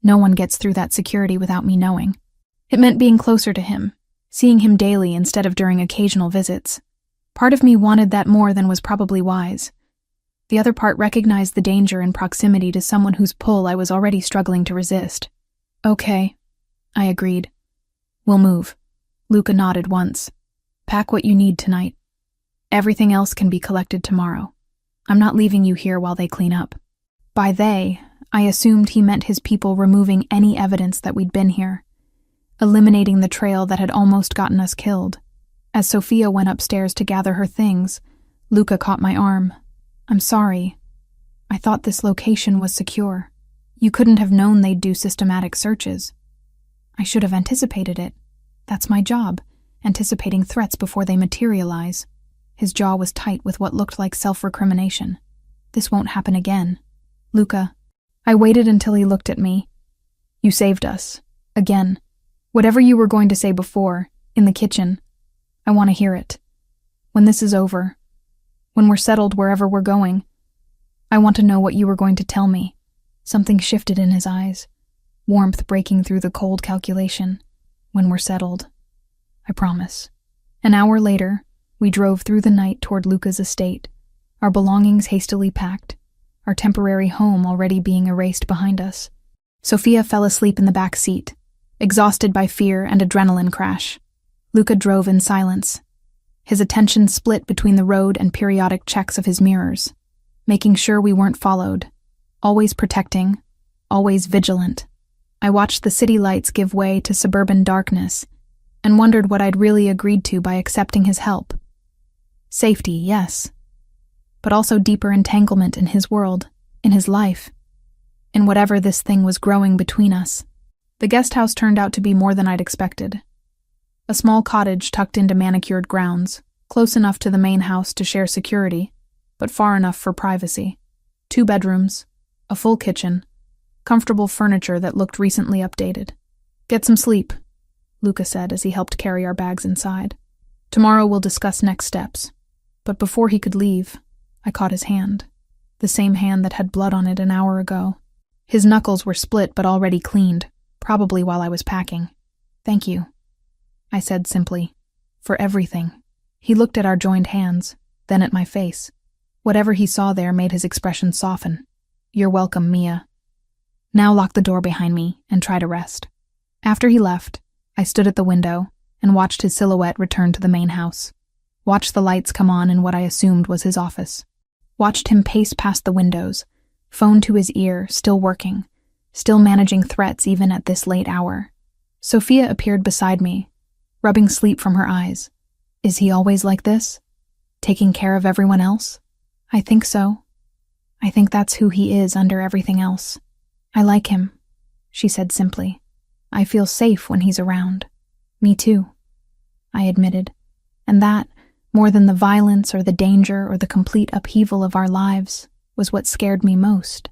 No one gets through that security without me knowing. It meant being closer to him, seeing him daily instead of during occasional visits. Part of me wanted that more than was probably wise. The other part recognized the danger in proximity to someone whose pull I was already struggling to resist. Okay, I agreed. We'll move. Luca nodded once. Pack what you need tonight. Everything else can be collected tomorrow. I'm not leaving you here while they clean up. By they, I assumed he meant his people removing any evidence that we'd been here, eliminating the trail that had almost gotten us killed. As Sophia went upstairs to gather her things, Luca caught my arm. I'm sorry. I thought this location was secure. You couldn't have known they'd do systematic searches. I should have anticipated it. That's my job, anticipating threats before they materialize. His jaw was tight with what looked like self-recrimination. This won't happen again. Luca. I waited until he looked at me. You saved us. Again. Whatever you were going to say before, in the kitchen, I want to hear it. When this is over, when we're settled wherever we're going, I want to know what you were going to tell me. Something shifted in his eyes, warmth breaking through the cold calculation. When we're settled. I promise. An hour later, we drove through the night toward Luca's estate, our belongings hastily packed, our temporary home already being erased behind us. Sophia fell asleep in the back seat, exhausted by fear and adrenaline crash. Luca drove in silence, his attention split between the road and periodic checks of his mirrors, making sure we weren't followed, always protecting, always vigilant. I watched the city lights give way to suburban darkness and wondered what I'd really agreed to by accepting his help. Safety, yes, but also deeper entanglement in his world, in his life, in whatever this thing was growing between us. The guest house turned out to be more than I'd expected. A small cottage tucked into manicured grounds, close enough to the main house to share security, but far enough for privacy. 2 bedrooms, a full kitchen, comfortable furniture that looked recently updated. Get some sleep, Luca said as he helped carry our bags inside. Tomorrow we'll discuss next steps. But before he could leave, I caught his hand. the same hand that had blood on it an hour ago. His knuckles were split but already cleaned, probably while I was packing. "Thank you," I said simply, "for everything." He looked at our joined hands, then at my face. Whatever he saw there made his expression soften. "You're welcome, Mia. Now lock the door behind me and try to rest." After he left, I stood at the window and watched his silhouette return to the main house. Watched the lights come on in what I assumed was his office. Watched him pace past the windows, phone to his ear, still working, still managing threats even at this late hour. Sophia appeared beside me, rubbing sleep from her eyes. Is he always like this? Taking care of everyone else? I think so. I think that's who he is under everything else. I like him, she said simply. I feel safe when he's around. Me too, I admitted. And that, more than the violence or the danger or the complete upheaval of our lives, was what scared me most.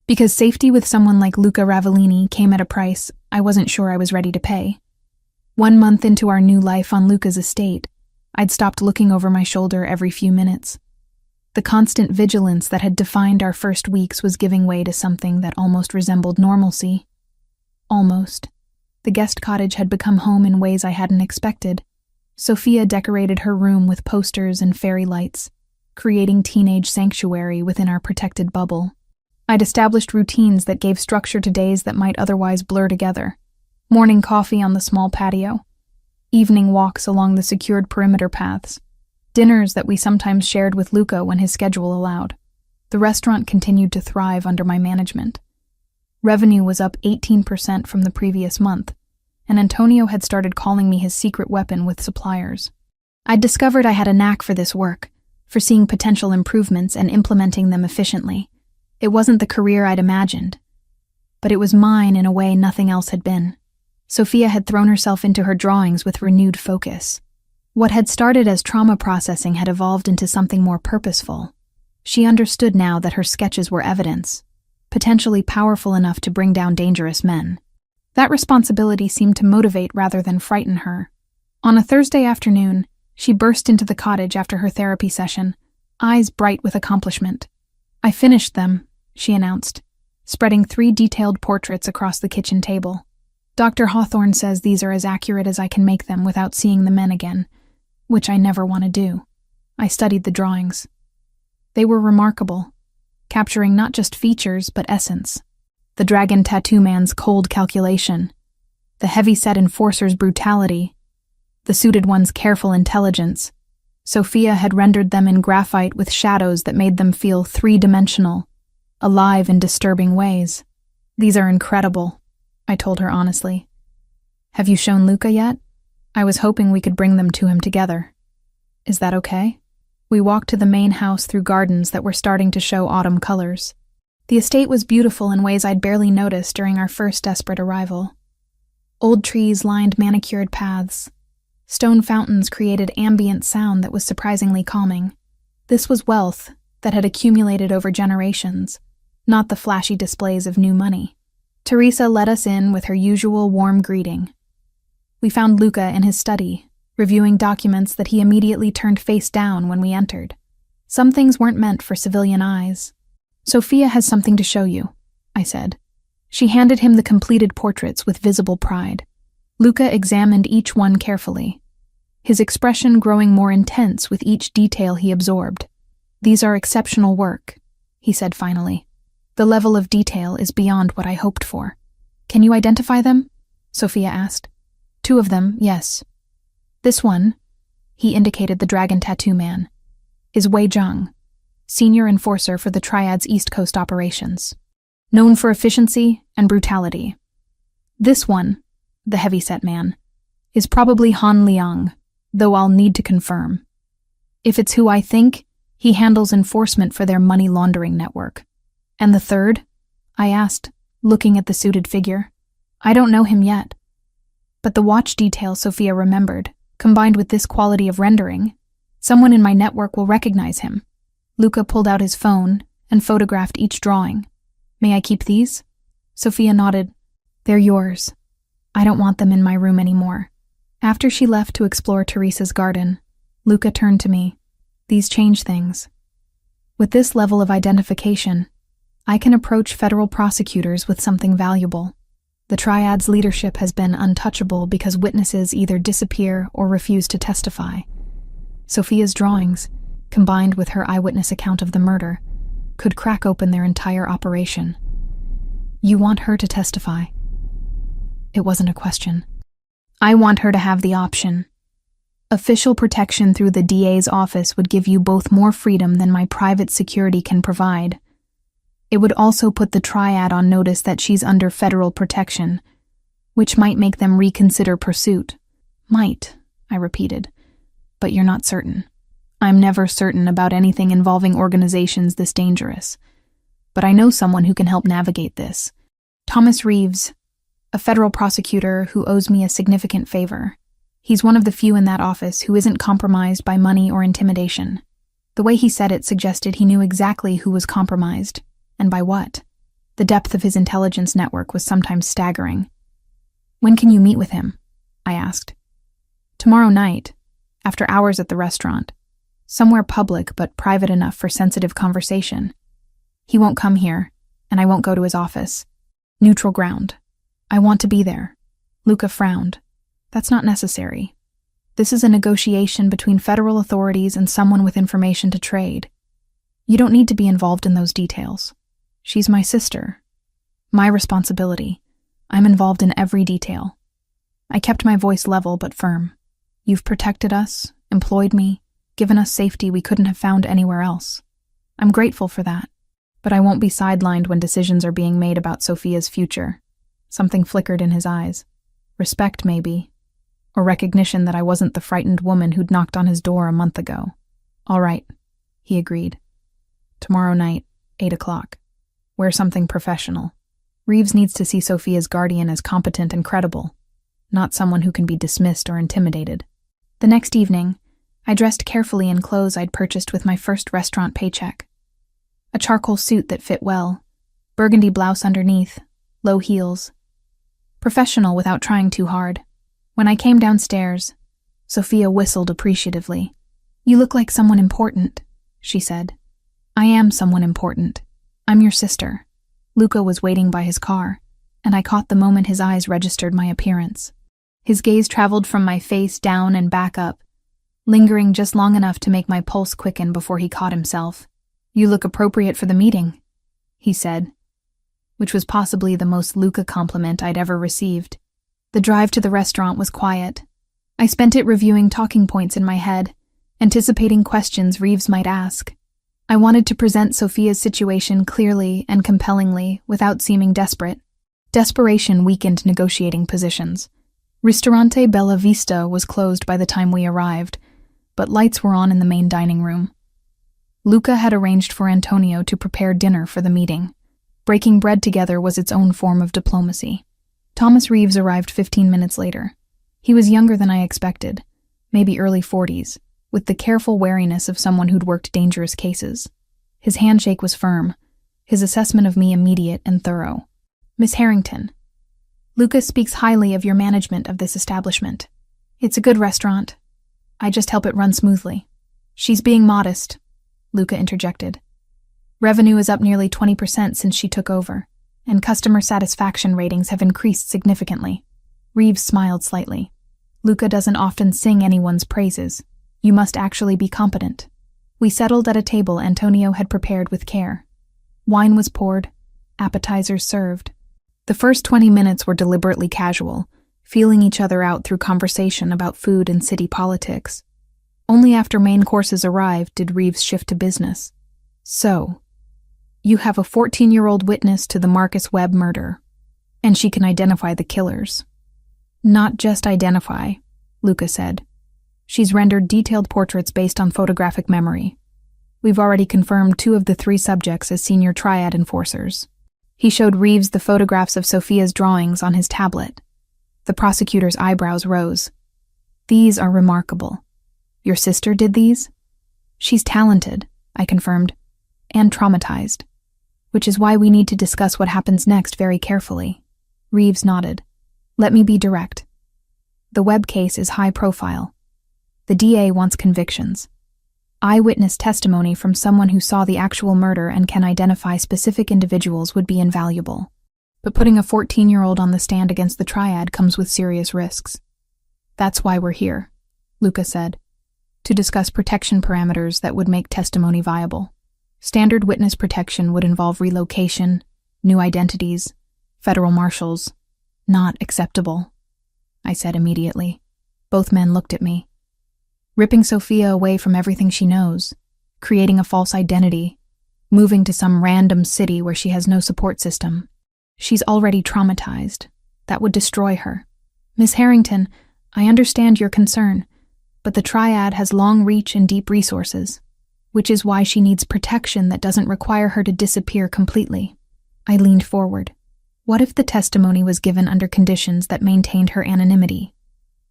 Because safety with someone like Luca Ravellini came at a price I wasn't sure I was ready to pay. 1 month into our new life on Luca's estate, I'd stopped looking over my shoulder every few minutes. The constant vigilance that had defined our first weeks was giving way to something that almost resembled normalcy. Almost. The guest cottage had become home in ways I hadn't expected. Sophia decorated her room with posters and fairy lights, creating teenage sanctuary within our protected bubble. I'd established routines that gave structure to days that might otherwise blur together. Morning coffee on the small patio, evening walks along the secured perimeter paths, dinners that we sometimes shared with Luca when his schedule allowed. The restaurant continued to thrive under my management. Revenue was up 18% from the previous month, and Antonio had started calling me his secret weapon with suppliers. I'd discovered I had a knack for this work, for seeing potential improvements and implementing them efficiently. It wasn't the career I'd imagined, but it was mine in a way nothing else had been. Sophia had thrown herself into her drawings with renewed focus. What had started as trauma processing had evolved into something more purposeful. She understood now that her sketches were evidence, potentially powerful enough to bring down dangerous men. That responsibility seemed to motivate rather than frighten her. On a Thursday afternoon, she burst into the cottage after her therapy session, eyes bright with accomplishment. "I finished them," she announced, spreading 3 detailed portraits across the kitchen table. "Dr. Hawthorne says these are as accurate as I can make them without seeing the men again, which I never want to do." I studied the drawings. They were remarkable, capturing not just features but essence. The dragon tattoo man's cold calculation, the heavy-set enforcer's brutality, the suited one's careful intelligence. Sophia had rendered them in graphite with shadows that made them feel 3-dimensional, alive in disturbing ways. "These are incredible," I told her honestly. "Have you shown Luca yet? I was hoping we could bring them to him together. Is that okay?" We walked to the main house through gardens that were starting to show autumn colors. The estate was beautiful in ways I'd barely noticed during our first desperate arrival. Old trees lined manicured paths. Stone fountains created ambient sound that was surprisingly calming. This was wealth that had accumulated over generations, not the flashy displays of new money. Teresa let us in with her usual warm greeting. We found Luca in his study, reviewing documents that he immediately turned face down when we entered. Some things weren't meant for civilian eyes. "Sophia has something to show you," I said. She handed him the completed portraits with visible pride. Luca examined each one carefully, his expression growing more intense with each detail he absorbed. "These are exceptional work," he said finally. "The level of detail is beyond what I hoped for." "Can you identify them?" Sophia asked. "2 of them, yes. This one," he indicated the dragon tattoo man, "is Wei Zhang, senior enforcer for the Triad's East Coast operations, known for efficiency and brutality. This one, the heavy-set man, is probably Han Liang, though I'll need to confirm. If it's who I think, he handles enforcement for their money laundering network. And the third?" I asked, looking at the suited figure. "I don't know him yet." But the watch detail Sophia remembered, combined with this quality of rendering, someone in my network will recognize him. Luca pulled out his phone and photographed each drawing. "May I keep these?" Sophia nodded. "They're yours. I don't want them in my room anymore." After she left to explore Teresa's garden, Luca turned to me. "These change things. With this level of identification, I can approach federal prosecutors with something valuable. The triad's leadership has been untouchable because witnesses either disappear or refuse to testify. Sophia's drawings, combined with her eyewitness account of the murder, could crack open their entire operation. You want her to testify? It wasn't a question. I want her to have the option. Official protection through the DA's office would give you both more freedom than my private security can provide. It would also put the triad on notice that she's under federal protection, which might make them reconsider pursuit. Might, I repeated, but you're not certain. I'm never certain about anything involving organizations this dangerous, but I know someone who can help navigate this. Thomas Reeves, a federal prosecutor who owes me a significant favor. He's one of the few in that office who isn't compromised by money or intimidation. The way he said it suggested he knew exactly who was compromised, and by what. The depth of his intelligence network was sometimes staggering. When can you meet with him? I asked. Tomorrow night, after hours at the restaurant. Somewhere public but private enough for sensitive conversation. He won't come here, and I won't go to his office. Neutral ground. I want to be there. Luca frowned. That's not necessary. This is a negotiation between federal authorities and someone with information to trade. You don't need to be involved in those details. She's my sister. My responsibility. I'm involved in every detail. I kept my voice level but firm. You've protected us, employed me, given us safety we couldn't have found anywhere else. I'm grateful for that, but I won't be sidelined when decisions are being made about Sophia's future. Something flickered in his eyes. Respect, maybe, or recognition that I wasn't the frightened woman who'd knocked on his door a month ago. All right, he agreed. Tomorrow night, 8 o'clock. Wear something professional. Reeves needs to see Sophia's guardian as competent and credible, not someone who can be dismissed or intimidated. The next evening, I dressed carefully in clothes I'd purchased with my first restaurant paycheck. A charcoal suit that fit well, burgundy blouse underneath, low heels. Professional without trying too hard. When I came downstairs, Sophia whistled appreciatively. You look like someone important, she said. I am someone important. I'm your sister. Luca was waiting by his car, and I caught the moment his eyes registered my appearance. His gaze traveled from my face down and back up, lingering just long enough to make my pulse quicken before he caught himself. You look appropriate for the meeting, he said, which was possibly the most Luca compliment I'd ever received. The drive to the restaurant was quiet. I spent it reviewing talking points in my head, anticipating questions Reeves might ask. I wanted to present Sophia's situation clearly and compellingly without seeming desperate. Desperation weakened negotiating positions. Ristorante Bella Vista was closed by the time we arrived, but lights were on in the main dining room. Luca had arranged for Antonio to prepare dinner for the meeting. Breaking bread together was its own form of diplomacy. Thomas Reeves arrived 15 minutes later. He was younger than I expected, maybe early 40s, with the careful wariness of someone who'd worked dangerous cases. His handshake was firm, his assessment of me immediate and thorough. Miss Harrington, Luca speaks highly of your management of this establishment. It's a good restaurant. I just help it run smoothly. She's being modest, Luca interjected. Revenue is up nearly 20% since she took over, and customer satisfaction ratings have increased significantly. Reeves smiled slightly. Luca doesn't often sing anyone's praises. You must actually be competent. We settled at a table Antonio had prepared with care. Wine was poured, appetizers served. The first 20 minutes were deliberately casual, feeling each other out through conversation about food and city politics. Only after main courses arrived did Reeves shift to business. So, you have a 14-year-old witness to the Marcus Webb murder, and she can identify the killers. Not just identify, Luca said. She's rendered detailed portraits based on photographic memory. We've already confirmed 2 of the 3 subjects as senior triad enforcers. He showed Reeves the photographs of Sophia's drawings on his tablet. The prosecutor's eyebrows rose. These are remarkable. Your sister did these? She's talented, I confirmed, and traumatized, which is why we need to discuss what happens next very carefully. Reeves nodded. Let me be direct. The Webb case is high profile. The DA wants convictions. Eyewitness testimony from someone who saw the actual murder and can identify specific individuals would be invaluable. But putting a 14-year-old on the stand against the triad comes with serious risks. That's why we're here, Luca said, to discuss protection parameters that would make testimony viable. Standard witness protection would involve relocation, new identities, federal marshals. Not acceptable, I said immediately. Both men looked at me. Ripping Sophia away from everything she knows, creating a false identity, moving to some random city where she has no support system. She's already traumatized. That would destroy her. Miss Harrington, I understand your concern, but the triad has long reach and deep resources, which is why she needs protection that doesn't require her to disappear completely. I leaned forward. What if the testimony was given under conditions that maintained her anonymity?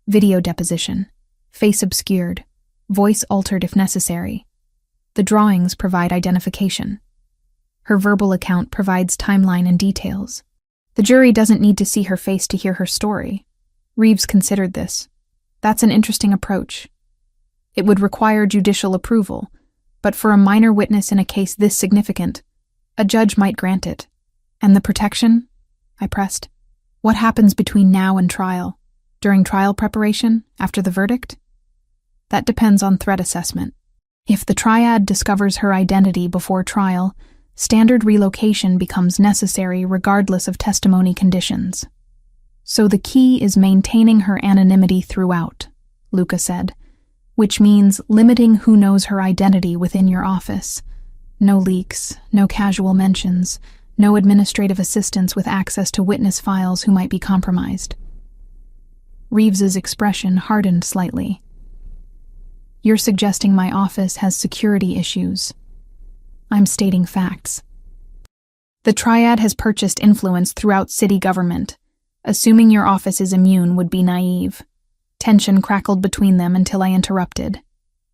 Video deposition, face obscured, voice altered if necessary. The drawings provide identification. Her verbal account provides timeline and details. The jury doesn't need to see her face to hear her story. Reeves considered this. That's an interesting approach. It would require judicial approval, but for a minor witness in a case this significant, a judge might grant it. And the protection? I pressed. What happens between now and trial? During trial preparation? After the verdict? That depends on threat assessment. If the triad discovers her identity before trial, standard relocation becomes necessary regardless of testimony conditions. So the key is maintaining her anonymity throughout, Luca said, which means limiting who knows her identity within your office. No leaks, no casual mentions, no administrative assistants with access to witness files who might be compromised. Reeves's expression hardened slightly. You're suggesting my office has security issues. I'm stating facts. The triad has purchased influence throughout city government. Assuming your office is immune would be naive. Tension crackled between them until I interrupted.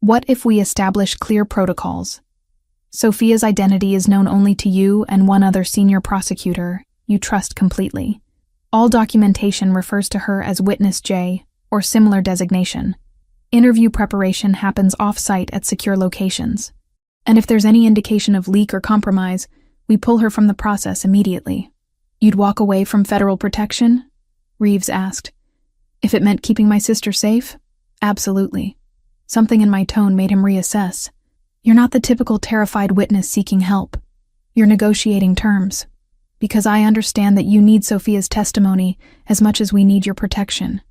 What if we establish clear protocols? Sophia's identity is known only to you and one other senior prosecutor you trust completely. All documentation refers to her as Witness J or similar designation. Interview preparation happens off-site at secure locations. And if there's any indication of leak or compromise, we pull her from the process immediately. You'd walk away from federal protection? Reeves asked. If it meant keeping my sister safe? Absolutely. Something in my tone made him reassess. You're not the typical terrified witness seeking help. You're negotiating terms. Because I understand that you need Sophia's testimony as much as we need your protection.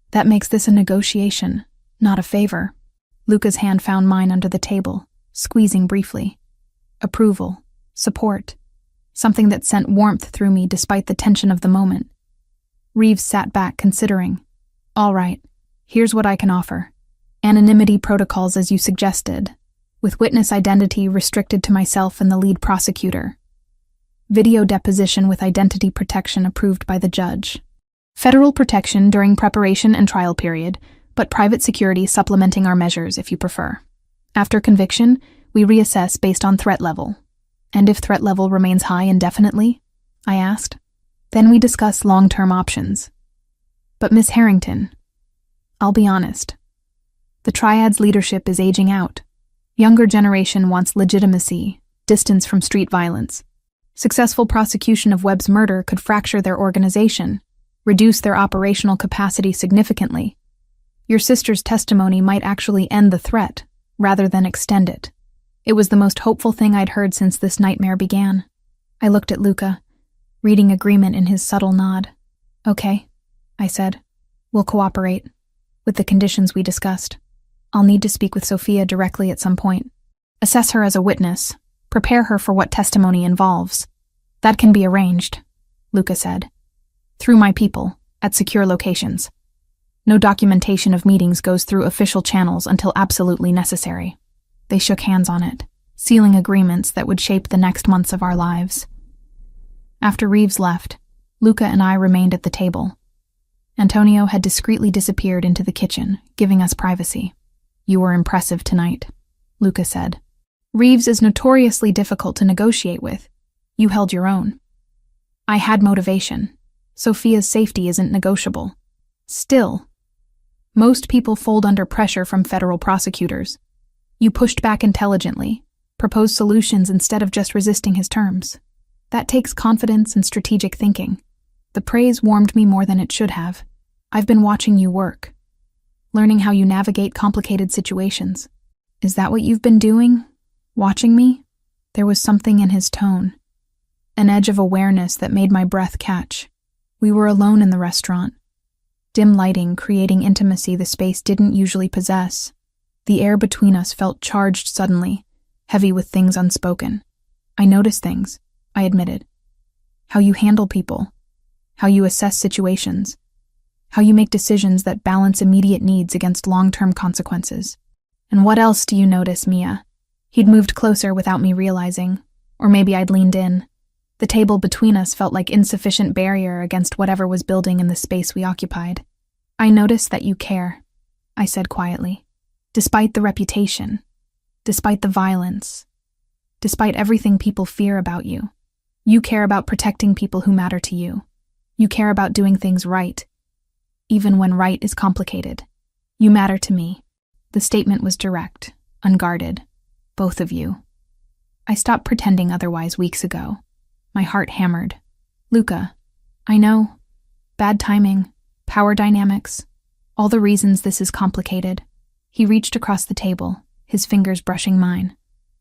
That makes this a negotiation, not a favor. Luca's hand found mine under the table, squeezing briefly. Approval, support, something that sent warmth through me despite the tension of the moment. Reeves sat back, considering. All right, here's what I can offer. Anonymity protocols as you suggested, with witness identity restricted to myself and the lead prosecutor. Video deposition with identity protection approved by the judge. Federal protection during preparation and trial period, but private security supplementing our measures if you prefer. After conviction, we reassess based on threat level. And if threat level remains high indefinitely? I asked. Then we discuss long-term options. But Miss Harrington, I'll be honest. The triad's leadership is aging out. Younger generation wants legitimacy, distance from street violence. Successful prosecution of Webb's murder could fracture their organization, reduce their operational capacity significantly. Your sister's testimony might actually end the threat, rather than extend it. It was the most hopeful thing I'd heard since this nightmare began. I looked at Luca, reading agreement in his subtle nod. Okay, I said. We'll cooperate, with the conditions we discussed. I'll need to speak with Sophia directly at some point. Assess her as a witness. Prepare her for what testimony involves. That can be arranged, Luca said. Through my people, at secure locations. No documentation of meetings goes through official channels until absolutely necessary. They shook hands on it, sealing agreements that would shape the next months of our lives. After Reeves left, Luca and I remained at the table. Antonio had discreetly disappeared into the kitchen, giving us privacy. You were impressive tonight, Luca said. Reeves is notoriously difficult to negotiate with. You held your own. I had motivation. Sophia's safety isn't negotiable. Still, most people fold under pressure from federal prosecutors. You pushed back intelligently, proposed solutions instead of just resisting his terms. That takes confidence and strategic thinking. The praise warmed me more than it should have. I've been watching you work, learning how you navigate complicated situations. Is that what you've been doing? Watching me? There was something in his tone, an edge of awareness that made my breath catch. We were alone in the restaurant. Dim lighting creating intimacy the space didn't usually possess. The air between us felt charged suddenly, heavy with things unspoken. I noticed things, I admitted. How you handle people, how you assess situations, how you make decisions that balance immediate needs against long-term consequences. And what else do you notice, Mia? He'd moved closer without me realizing, or maybe I'd leaned in. The table between us felt like insufficient barrier against whatever was building in the space we occupied. I noticed that you care, I said quietly. Despite the reputation, despite the violence, despite everything people fear about you, you care about protecting people who matter to you. You care about doing things right, even when right is complicated. You matter to me. The statement was direct, unguarded. Both of you. I stopped pretending otherwise weeks ago. My heart hammered. Luca, I know. Bad timing, power dynamics, all the reasons this is complicated. He reached across the table, his fingers brushing mine.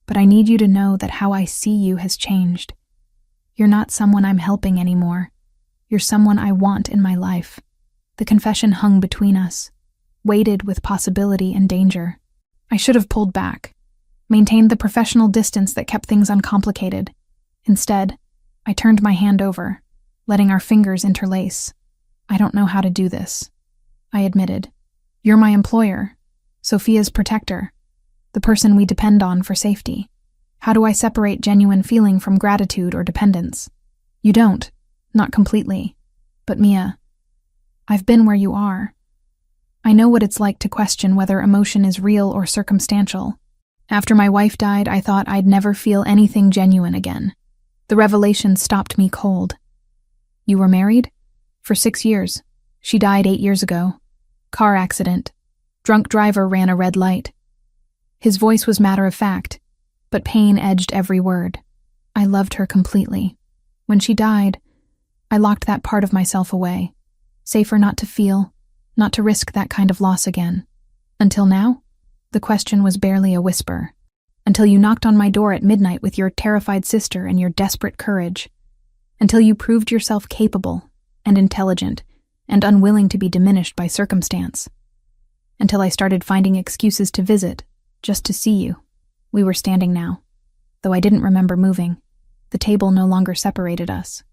But I need you to know that how I see you has changed. You're not someone I'm helping anymore. You're someone I want in my life. The confession hung between us, weighted with possibility and danger. I should have pulled back, maintained the professional distance that kept things uncomplicated. Instead, I turned my hand over, letting our fingers interlace. I don't know how to do this, I admitted. You're my employer, Sophia's protector, the person we depend on for safety. How do I separate genuine feeling from gratitude or dependence? You don't, not completely. But Mia, I've been where you are. I know what it's like to question whether emotion is real or circumstantial. After my wife died, I thought I'd never feel anything genuine again. The revelation stopped me cold. You were married? For 6 years. She died 8 years ago. Car accident. Drunk driver ran a red light. His voice was matter of fact, but pain edged every word. I loved her completely. When she died, I locked that part of myself away. Safer not to feel, not to risk that kind of loss again. Until now? The question was barely a whisper. Until you knocked on my door at midnight with your terrified sister and your desperate courage. Until you proved yourself capable and intelligent and unwilling to be diminished by circumstance. Until I started finding excuses to visit, just to see you. We were standing now. Though I didn't remember moving, the table no longer separated us.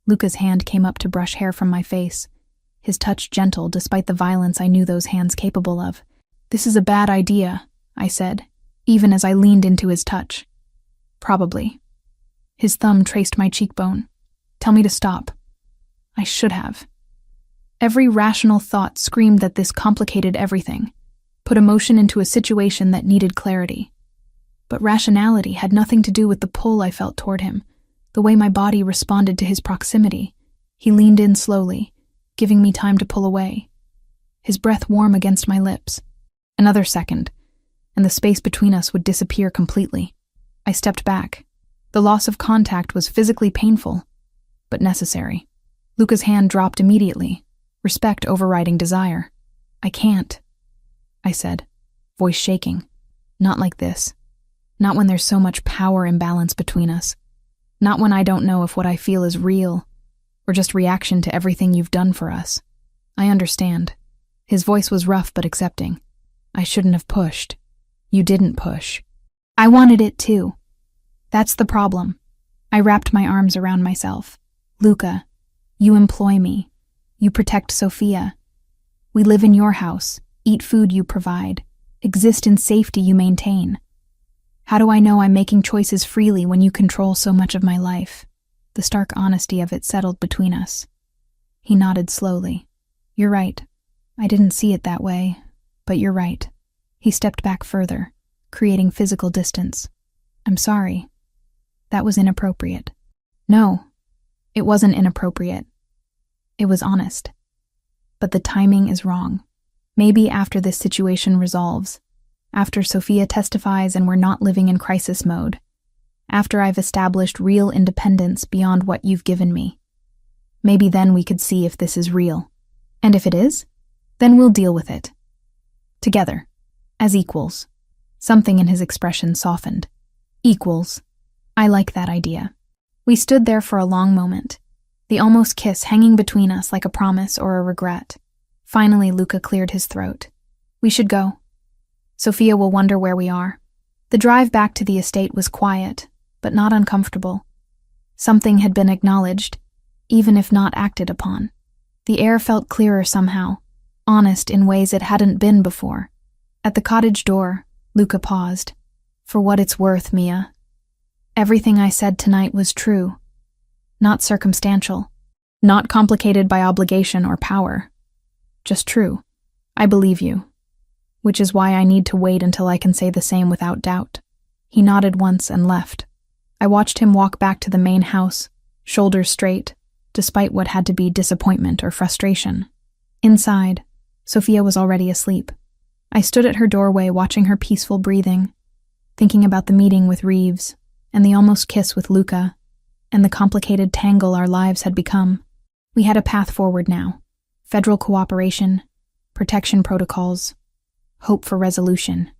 Luca's hand came up to brush hair from my face, his touch gentle despite the violence I knew those hands capable of. This is a bad idea, I said, even as I leaned into his touch. Probably. His thumb traced my cheekbone. Tell me to stop. I should have. Every rational thought screamed that this complicated everything, put emotion into a situation that needed clarity. But rationality had nothing to do with the pull I felt toward him, the way my body responded to his proximity. He leaned in slowly, giving me time to pull away. His breath warm against my lips. Another second, and the space between us would disappear completely. I stepped back. The loss of contact was physically painful, but necessary. Luca's hand dropped immediately, respect overriding desire. I can't, I said, voice shaking. Not like this. Not when there's so much power imbalance between us. Not when I don't know if what I feel is real, or just reaction to everything you've done for us. I understand. His voice was rough but accepting. I shouldn't have pushed. You didn't push. I wanted it too. That's the problem. I wrapped my arms around myself. Luca, you employ me. You protect Sophia. We live in your house, eat food you provide, exist in safety you maintain. How do I know I'm making choices freely when you control so much of my life? The stark honesty of it settled between us. He nodded slowly. You're right. I didn't see it that way, but you're right. He stepped back further, creating physical distance. I'm sorry. That was inappropriate. No, it wasn't inappropriate. It was honest. But the timing is wrong. Maybe after this situation resolves, After Sophia testifies and we're not living in crisis mode. After I've established real independence beyond what you've given me. Maybe then we could see if this is real. And if it is, then we'll deal with it. Together. As equals. Something in his expression softened. Equals. I like that idea. We stood there for a long moment, the almost kiss hanging between us like a promise or a regret. Finally, Luca cleared his throat. We should go. Sophia will wonder where we are. The drive back to the estate was quiet, but not uncomfortable. Something had been acknowledged, even if not acted upon. The air felt clearer somehow, honest in ways it hadn't been before. At the cottage door, Luca paused. For what it's worth, Mia. Everything I said tonight was true. Not circumstantial. Not complicated by obligation or power. Just true. I believe you. Which is why I need to wait until I can say the same without doubt. He nodded once and left. I watched him walk back to the main house, shoulders straight, despite what had to be disappointment or frustration. Inside, Sophia was already asleep. I stood at her doorway watching her peaceful breathing, thinking about the meeting with Reeves, and the almost kiss with Luca, and the complicated tangle our lives had become. We had a path forward now. Federal cooperation, protection protocols, hope for resolution.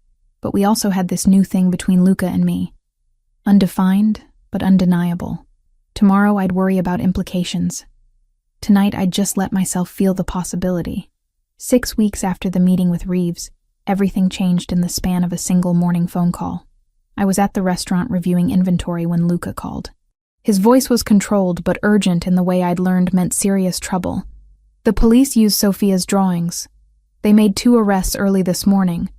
But we also had this new thing between Luca and me. Undefined, but undeniable. Tomorrow I'd worry about implications. Tonight I'd just let myself feel the possibility. 6 weeks after the meeting with Reeves, everything changed in the span of a single morning phone call. I was at the restaurant reviewing inventory when Luca called. His voice was controlled but urgent in the way I'd learned meant serious trouble. The police used Sophia's drawings. They made 2 arrests early this morning.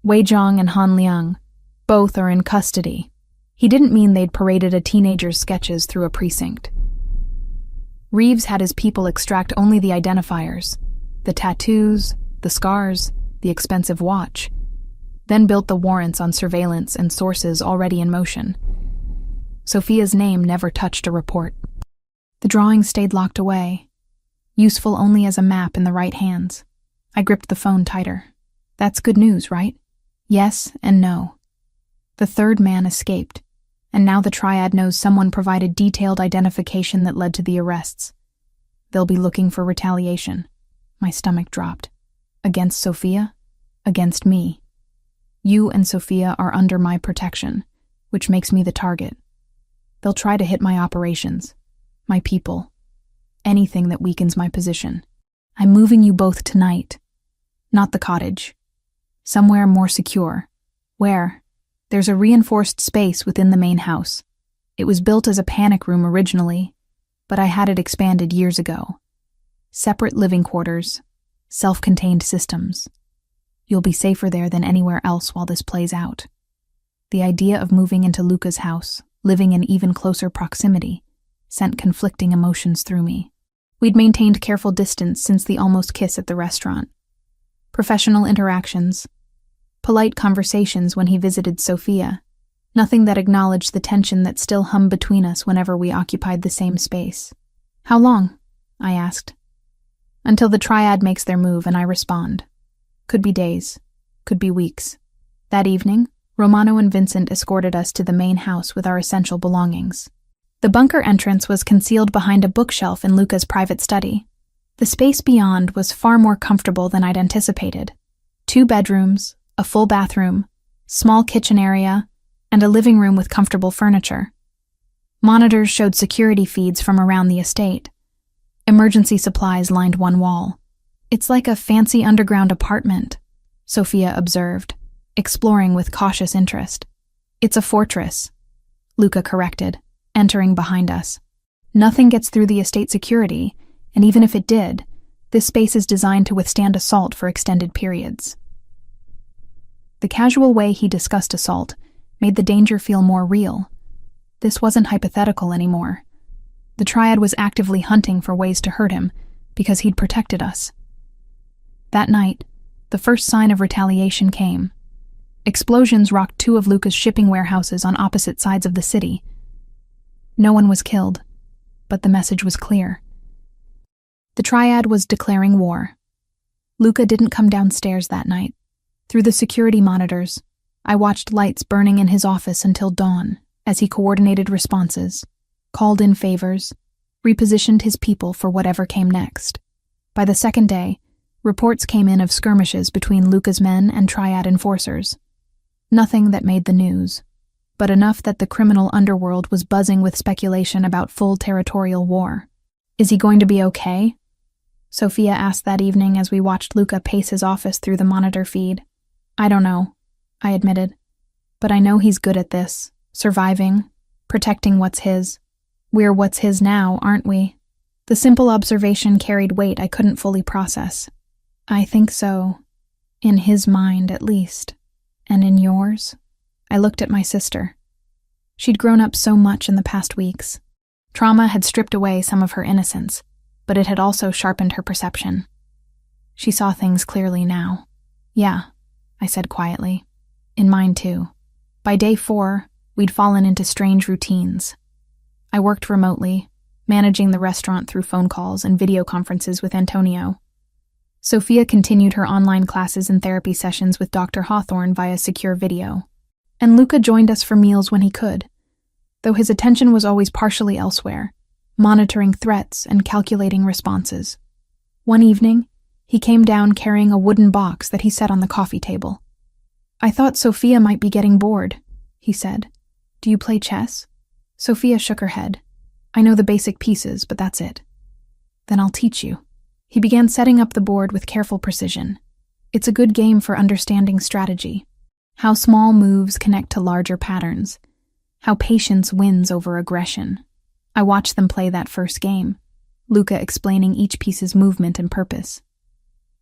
Wei Zhang and Han Liang. Both are in custody. He didn't mean they'd paraded a teenager's sketches through a precinct. Reeves had his people extract only the identifiers, the tattoos, the scars, the expensive watch, then built the warrants on surveillance and sources already in motion. Sophia's name never touched a report. The drawings stayed locked away, useful only as a map in the right hands. I gripped the phone tighter. That's good news, right? Yes and no. The third man escaped, and now the triad knows someone provided detailed identification that led to the arrests. They'll be looking for retaliation. My stomach dropped. Against Sophia? Against me. You and Sophia are under my protection, which makes me the target. They'll try to hit my operations, my people, anything that weakens my position. I'm moving you both tonight. Not the cottage. Somewhere more secure. Where? There's a reinforced space within the main house. It was built as a panic room originally, but I had it expanded years ago. Separate living quarters, self-contained systems. You'll be safer there than anywhere else while this plays out. The idea of moving into Luca's house, living in even closer proximity, sent conflicting emotions through me. We'd maintained careful distance since the almost kiss at the restaurant. Professional interactions, polite conversations when he visited Sophia, nothing that acknowledged the tension that still hummed between us whenever we occupied the same space. How long? I asked. Until the triad makes their move and I respond. Could be days, could be weeks. That evening, Romano and Vincent escorted us to the main house with our essential belongings. The bunker entrance was concealed behind a bookshelf in Luca's private study. The space beyond was far more comfortable than I'd anticipated. 2 bedrooms, a full bathroom, small kitchen area, and a living room with comfortable furniture. Monitors showed security feeds from around the estate. Emergency supplies lined one wall. It's like a fancy underground apartment, Sophia observed, exploring with cautious interest. It's a fortress, Luca corrected, entering behind us. Nothing gets through the estate security, and even if it did, this space is designed to withstand assault for extended periods. The casual way he discussed assault made the danger feel more real. This wasn't hypothetical anymore. The triad was actively hunting for ways to hurt him because he'd protected us. That night, the first sign of retaliation came. Explosions rocked 2 of Luca's shipping warehouses on opposite sides of the city. No one was killed, but the message was clear. The triad was declaring war. Luca didn't come downstairs that night. Through the security monitors, I watched lights burning in his office until dawn as he coordinated responses, called in favors, repositioned his people for whatever came next. By the second day, reports came in of skirmishes between Luca's men and Triad enforcers. Nothing that made the news, but enough that the criminal underworld was buzzing with speculation about full territorial war. Is he going to be okay? Sophia asked that evening as we watched Luca pace his office through the monitor feed. I don't know, I admitted. But I know he's good at this, surviving, protecting what's his. We're what's his now, aren't we? The simple observation carried weight I couldn't fully process. I think so. In his mind, at least. And in yours? I looked at my sister. She'd grown up so much in the past weeks. Trauma had stripped away some of her innocence, but it had also sharpened her perception. She saw things clearly now. Yeah, I said quietly. In mine too. By day 4, we'd fallen into strange routines. I worked remotely, managing the restaurant through phone calls and video conferences with Antonio. Sophia continued her online classes and therapy sessions with Dr. Hawthorne via secure video. And Luca joined us for meals when he could, though his attention was always partially elsewhere, monitoring threats and calculating responses. One evening, he came down carrying a wooden box that he set on the coffee table. I thought Sophia might be getting bored, he said. Do you play chess? Sophia shook her head. I know the basic pieces, but that's it. Then I'll teach you. He began setting up the board with careful precision. It's a good game for understanding strategy, how small moves connect to larger patterns, how patience wins over aggression. I watched them play that first game, Luca explaining each piece's movement and purpose.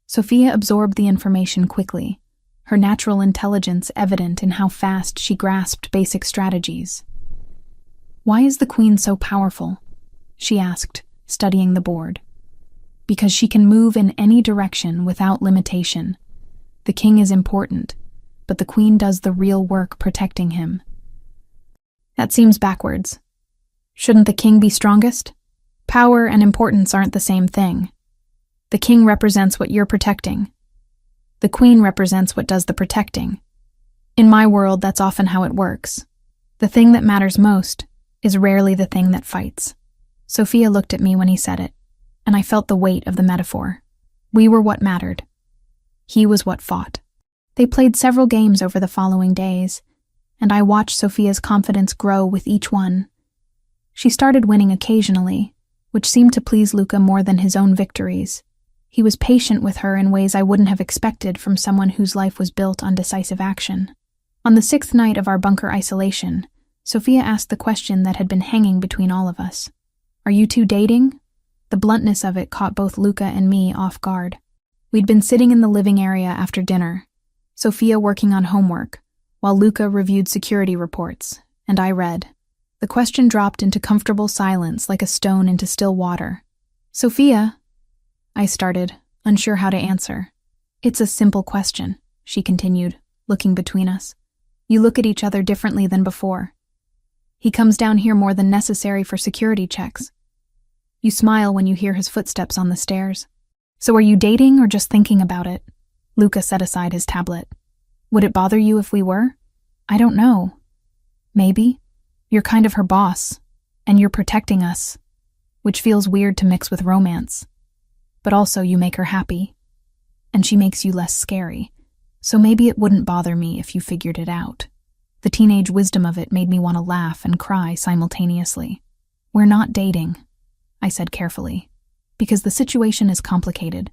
Sophia absorbed the information quickly, her natural intelligence evident in how fast she grasped basic strategies. Why is the queen so powerful? She asked, studying the board. Because she can move in any direction without limitation. The king is important, but the queen does the real work protecting him. That seems backwards. Shouldn't the king be strongest? Power and importance aren't the same thing. The king represents what you're protecting. The queen represents what does the protecting. In my world, that's often how it works. The thing that matters most is rarely the thing that fights. Sophia looked at me when he said it, and I felt the weight of the metaphor. We were what mattered. He was what fought. They played several games over the following days, and I watched Sophia's confidence grow with each one. She started winning occasionally, which seemed to please Luca more than his own victories. He was patient with her in ways I wouldn't have expected from someone whose life was built on decisive action. On the 6th night of our bunker isolation, Sophia asked the question that had been hanging between all of us. Are you two dating? The bluntness of it caught both Luca and me off guard. We'd been sitting in the living area after dinner, Sophia working on homework, while Luca reviewed security reports, and I read. The question dropped into comfortable silence like a stone into still water. Sophia, I started, unsure how to answer. It's a simple question, she continued, looking between us. You look at each other differently than before. He comes down here more than necessary for security checks. You smile when you hear his footsteps on the stairs. So are you dating or just thinking about it? Luca set aside his tablet. Would it bother you if we were? I don't know. Maybe. You're kind of her boss, and you're protecting us, which feels weird to mix with romance. But also you make her happy, and she makes you less scary, so maybe it wouldn't bother me if you figured it out. The teenage wisdom of it made me want to laugh and cry simultaneously. We're not dating, I said carefully, because the situation is complicated.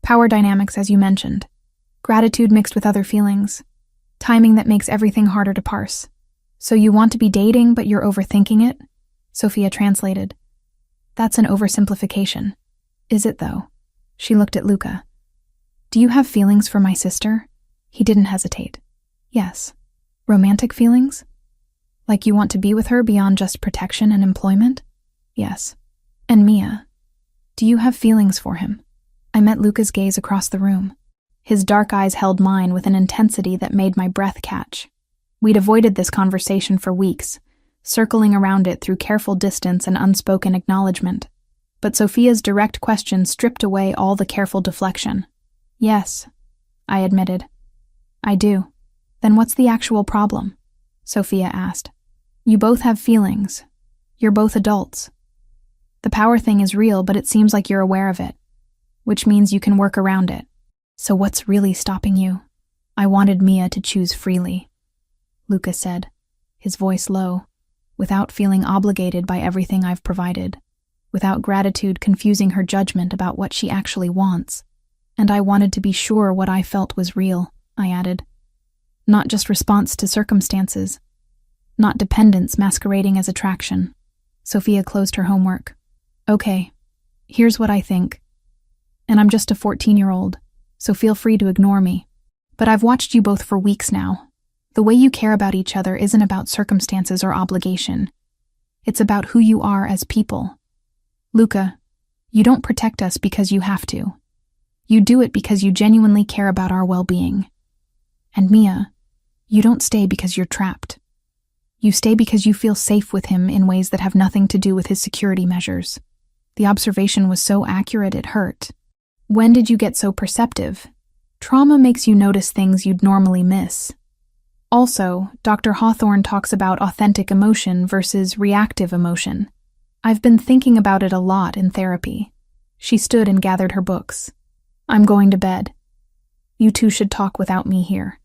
Power dynamics, as you mentioned. Gratitude mixed with other feelings. Timing that makes everything harder to parse. So you want to be dating, but you're overthinking it? Sophia translated. That's an oversimplification. Is it, though? She looked at Luca. Do you have feelings for my sister? He didn't hesitate. Yes. Romantic feelings? Like you want to be with her beyond just protection and employment? Yes. And Mia, do you have feelings for him? I met Luca's gaze across the room. His dark eyes held mine with an intensity that made my breath catch. We'd avoided this conversation for weeks, circling around it through careful distance and unspoken acknowledgement. But Sophia's direct question stripped away all the careful deflection. Yes, I admitted. I do. Then what's the actual problem? Sophia asked. You both have feelings. You're both adults. The power thing is real, but it seems like you're aware of it, which means you can work around it. So what's really stopping you? I wanted Mia to choose freely, Luca said, his voice low, without feeling obligated by everything I've provided, without gratitude confusing her judgment about what she actually wants. And I wanted to be sure what I felt was real, I added. Not just response to circumstances. Not dependence masquerading as attraction. Sophia closed her homework. Okay, here's what I think. And I'm just a 14-year-old, so feel free to ignore me. But I've watched you both for weeks now. The way you care about each other isn't about circumstances or obligation. It's about who you are as people. Luca, you don't protect us because you have to. You do it because you genuinely care about our well-being. And Mia, you don't stay because you're trapped. You stay because you feel safe with him in ways that have nothing to do with his security measures. The observation was so accurate it hurt. When did you get so perceptive? Trauma makes you notice things you'd normally miss. Also, Dr. Hawthorne talks about authentic emotion versus reactive emotion. I've been thinking about it a lot in therapy. She stood and gathered her books. I'm going to bed. You two should talk without me here.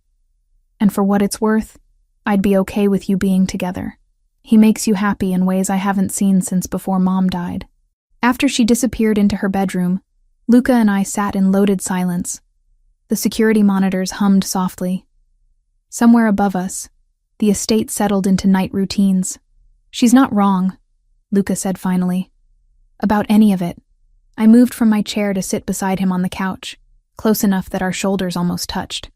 And for what it's worth, I'd be okay with you being together. He makes you happy in ways I haven't seen since before Mom died. After she disappeared into her bedroom, Luca and I sat in loaded silence. The security monitors hummed softly. Somewhere above us, the estate settled into night routines. She's not wrong, Luca said finally. About any of it. I moved from my chair to sit beside him on the couch, close enough that our shoulders almost touched.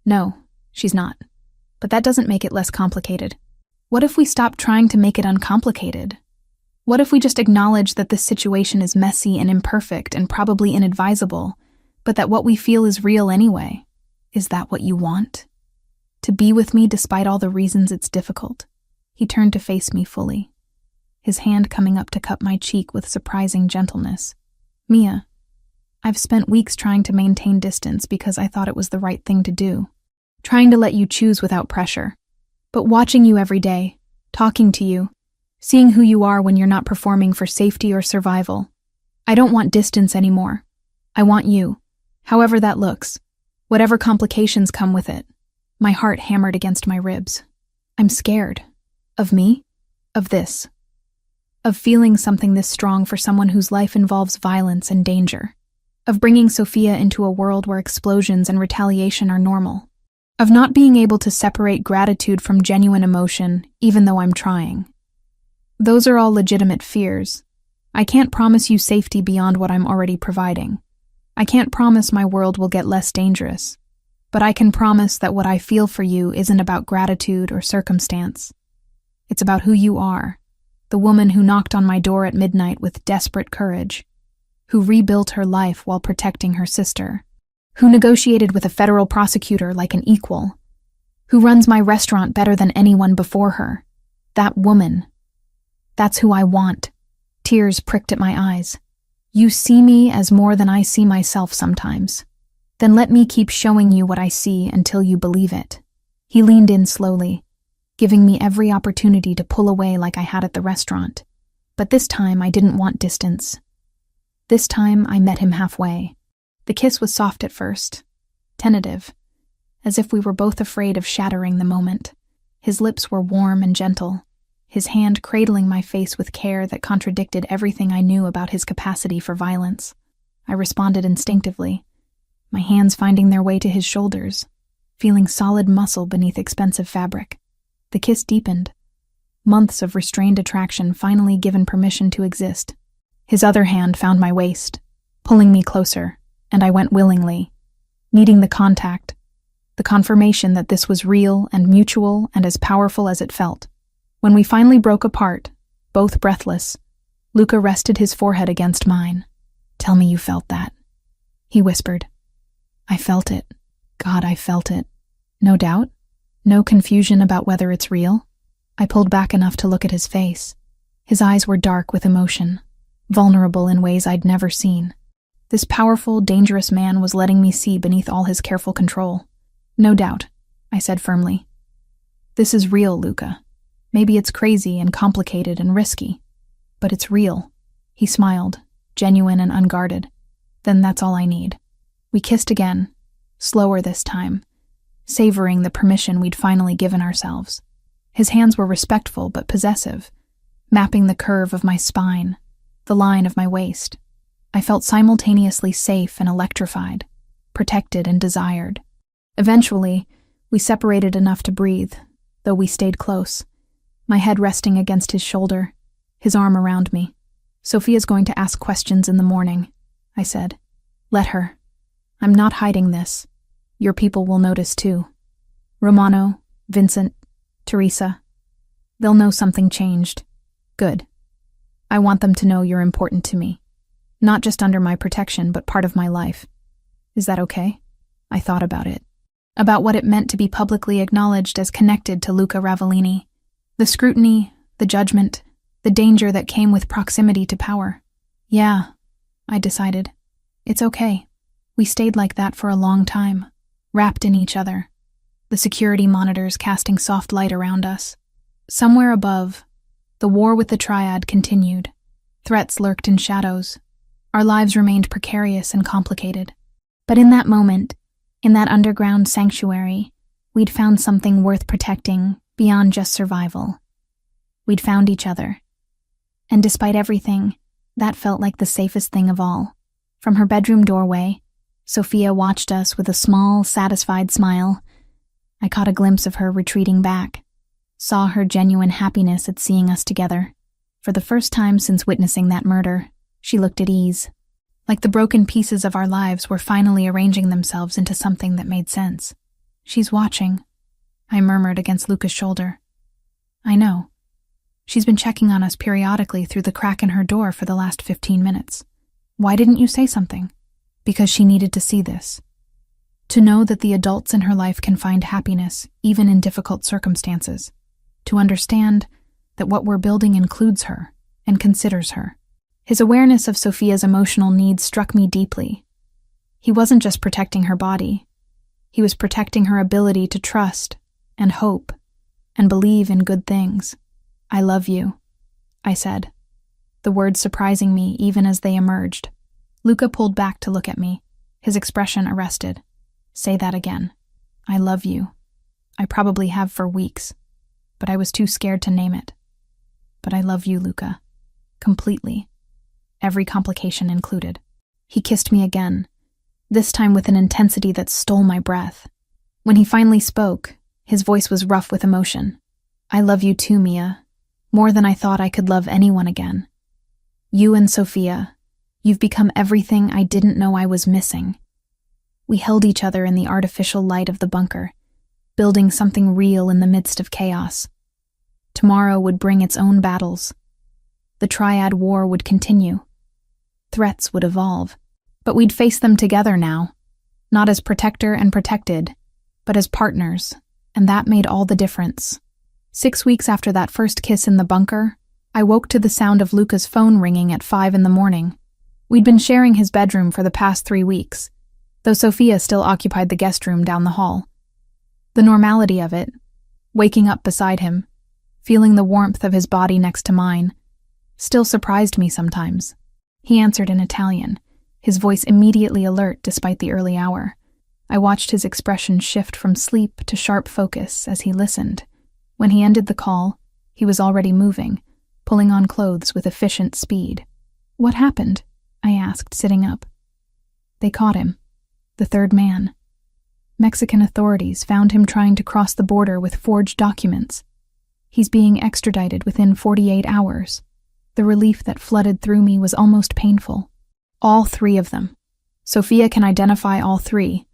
No, she's not. But that doesn't make it less complicated. What if we stopped trying to make it uncomplicated? What if we just acknowledge that this situation is messy and imperfect and probably inadvisable, but that what we feel is real anyway? Is that what you want? To be with me despite all the reasons it's difficult? He turned to face me fully, his hand coming up to cup my cheek with surprising gentleness. Mia, I've spent weeks trying to maintain distance because I thought it was the right thing to do, trying to let you choose without pressure. But watching you every day, talking to you, seeing who you are when you're not performing for safety or survival, I don't want distance anymore. I want you, however that looks, whatever complications come with it. My heart hammered against my ribs. I'm scared. Of me? Of this. Of feeling something this strong for someone whose life involves violence and danger. Of bringing Sophia into a world where explosions and retaliation are normal. Of not being able to separate gratitude from genuine emotion, even though I'm trying. Those are all legitimate fears. I can't promise you safety beyond what I'm already providing. I can't promise my world will get less dangerous. But I can promise that what I feel for you isn't about gratitude or circumstance. It's about who you are, the woman who knocked on my door at midnight with desperate courage, who rebuilt her life while protecting her sister, who negotiated with a federal prosecutor like an equal, who runs my restaurant better than anyone before her. That woman. That's who I want. Tears pricked at my eyes. You see me as more than I see myself sometimes. Then let me keep showing you what I see until you believe it. He leaned in slowly, giving me every opportunity to pull away like I had at the restaurant. But this time I didn't want distance. This time I met him halfway. The kiss was soft at first, tentative, as if we were both afraid of shattering the moment. His lips were warm and gentle, his hand cradling my face with care that contradicted everything I knew about his capacity for violence. I responded instinctively, my hands finding their way to his shoulders, feeling solid muscle beneath expensive fabric. The kiss deepened, months of restrained attraction finally given permission to exist. His other hand found my waist, pulling me closer, and I went willingly, needing the contact, the confirmation that this was real and mutual and as powerful as it felt. When we finally broke apart, both breathless, Luca rested his forehead against mine. Tell me you felt that, he whispered. I felt it. God, I felt it. No doubt? No confusion about whether it's real? I pulled back enough to look at his face. His eyes were dark with emotion, vulnerable in ways I'd never seen. This powerful, dangerous man was letting me see beneath all his careful control. No doubt, I said firmly. This is real, Luca. Maybe it's crazy and complicated and risky, but it's real. He smiled, genuine and unguarded. Then that's all I need. We kissed again, slower this time, savoring the permission we'd finally given ourselves. His hands were respectful but possessive, mapping the curve of my spine, the line of my waist. I felt simultaneously safe and electrified, protected and desired. Eventually, we separated enough to breathe, though we stayed close, my head resting against his shoulder, his arm around me. Sophia's going to ask questions in the morning, I said. Let her. I'm not hiding this. Your people will notice too. Romano, Vincent, Teresa. They'll know something changed. Good. I want them to know you're important to me. Not just under my protection, but part of my life. Is that okay? I thought about it. About what it meant to be publicly acknowledged as connected to Luca Ravellini. The scrutiny, the judgment, the danger that came with proximity to power. Yeah, I decided. It's okay. We stayed like that for a long time, wrapped in each other, the security monitors casting soft light around us. Somewhere above, the war with the Triad continued. Threats lurked in shadows. Our lives remained precarious and complicated. But in that moment, in that underground sanctuary, we'd found something worth protecting beyond just survival. We'd found each other. And despite everything, that felt like the safest thing of all. From her bedroom doorway, Sophia watched us with a small, satisfied smile. I caught a glimpse of her retreating back, saw her genuine happiness at seeing us together. For the first time since witnessing that murder, she looked at ease. Like the broken pieces of our lives were finally arranging themselves into something that made sense. She's watching, I murmured against Luca's shoulder. I know. She's been checking on us periodically through the crack in her door for the last 15 minutes. Why didn't you say something? Because she needed to see this. To know that the adults in her life can find happiness, even in difficult circumstances. To understand that what we're building includes her and considers her. His awareness of Sophia's emotional needs struck me deeply. He wasn't just protecting her body. He was protecting her ability to trust and hope and believe in good things. I love you, I said, the words surprising me even as they emerged. Luca pulled back to look at me, his expression arrested. Say that again. I love you. I probably have for weeks, but I was too scared to name it. But I love you, Luca. Completely. Every complication included. He kissed me again, this time with an intensity that stole my breath. When he finally spoke, his voice was rough with emotion. I love you too, Mia. More than I thought I could love anyone again. You and Sophia, you've become everything I didn't know I was missing. We held each other in the artificial light of the bunker, building something real in the midst of chaos. Tomorrow would bring its own battles. The Triad War would continue. Threats would evolve, but we'd face them together now, not as protector and protected, but as partners, and that made all the difference. 6 weeks after that first kiss in the bunker, I woke to the sound of Luca's phone ringing at 5 a.m. We'd been sharing his bedroom for the past 3 weeks, though Sophia still occupied the guest room down the hall. The normality of it, waking up beside him, feeling the warmth of his body next to mine, still surprised me sometimes. He answered in Italian, his voice immediately alert despite the early hour. I watched his expression shift from sleep to sharp focus as he listened. When he ended the call, he was already moving, pulling on clothes with efficient speed. What happened? I asked, sitting up. They caught him. The third man. Mexican authorities found him trying to cross the border with forged documents. He's being extradited within 48 hours. The relief that flooded through me was almost painful. All 3 of them. Sophia can identify all 3,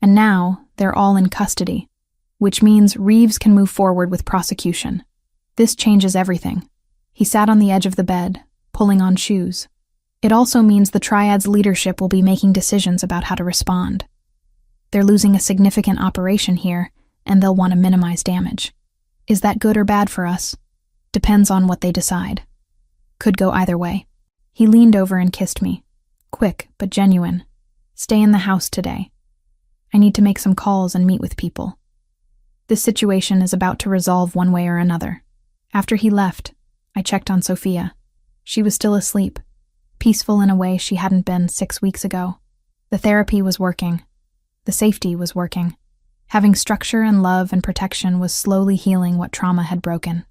and now they're all in custody, which means Reeves can move forward with prosecution. This changes everything. He sat on the edge of the bed, pulling on shoes. It also means the Triad's leadership will be making decisions about how to respond. They're losing a significant operation here, and they'll want to minimize damage. Is that good or bad for us? Depends on what they decide. Could go either way. He leaned over and kissed me. Quick, but genuine. Stay in the house today. I need to make some calls and meet with people. This situation is about to resolve one way or another. After he left, I checked on Sophia. She was still asleep, peaceful in a way she hadn't been 6 weeks ago. The therapy was working. The safety was working. Having structure and love and protection was slowly healing what trauma had broken.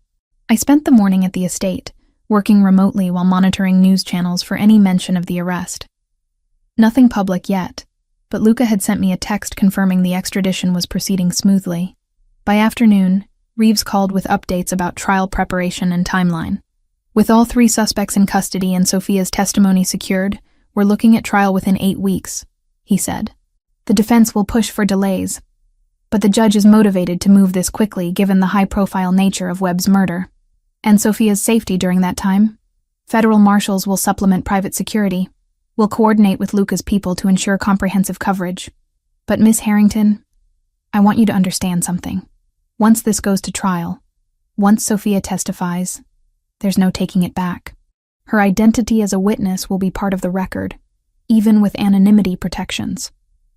I spent the morning at the estate, working remotely while monitoring news channels for any mention of the arrest. Nothing public yet, but Luca had sent me a text confirming the extradition was proceeding smoothly. By afternoon, Reeves called with updates about trial preparation and timeline. With all 3 suspects in custody and Sophia's testimony secured, we're looking at trial within 8 weeks, he said. The defense will push for delays, but the judge is motivated to move this quickly given the high-profile nature of Webb's murder. And Sophia's safety during that time? Federal marshals will supplement private security. We'll coordinate with Luca's people to ensure comprehensive coverage. But Miss Harrington, I want you to understand something. Once this goes to trial, once Sophia testifies, there's no taking it back. Her identity as a witness will be part of the record, even with anonymity protections.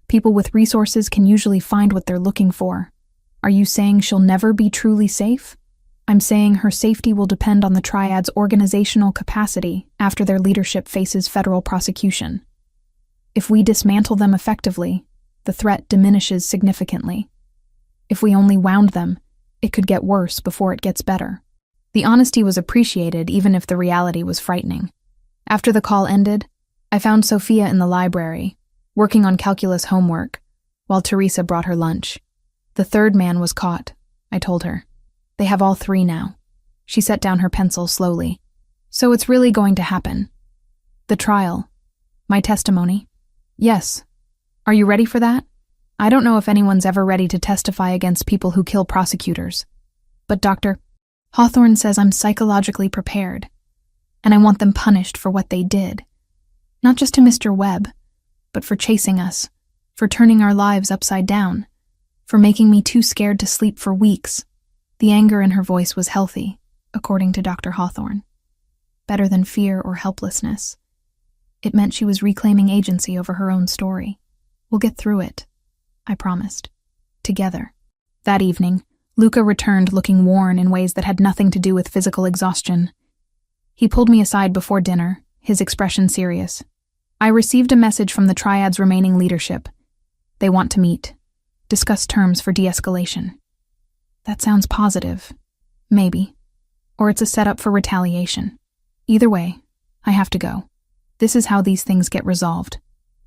People with resources can usually find what they're looking for. Are you saying she'll never be truly safe? I'm saying her safety will depend on the triad's organizational capacity after their leadership faces federal prosecution. If we dismantle them effectively, the threat diminishes significantly. If we only wound them, it could get worse before it gets better. The honesty was appreciated even if the reality was frightening. After the call ended, I found Sophia in the library, working on calculus homework, while Teresa brought her lunch. The 3rd man was caught, I told her. They have all 3 now. She set down her pencil slowly. So it's really going to happen. The trial. My testimony. Yes. Are you ready for that? I don't know if anyone's ever ready to testify against people who kill prosecutors. But Dr. Hawthorne says I'm psychologically prepared, and I want them punished for what they did. Not just to Mr. Webb, but for chasing us, for turning our lives upside down, for making me too scared to sleep for weeks. The anger in her voice was healthy, according to Dr. Hawthorne. Better than fear or helplessness. It meant she was reclaiming agency over her own story. We'll get through it, I promised. Together. That evening, Luca returned looking worn in ways that had nothing to do with physical exhaustion. He pulled me aside before dinner, his expression serious. I received a message from the triad's remaining leadership. They want to meet, discuss terms for de-escalation. That sounds positive. Maybe. Or it's a setup for retaliation. Either way, I have to go. This is how these things get resolved.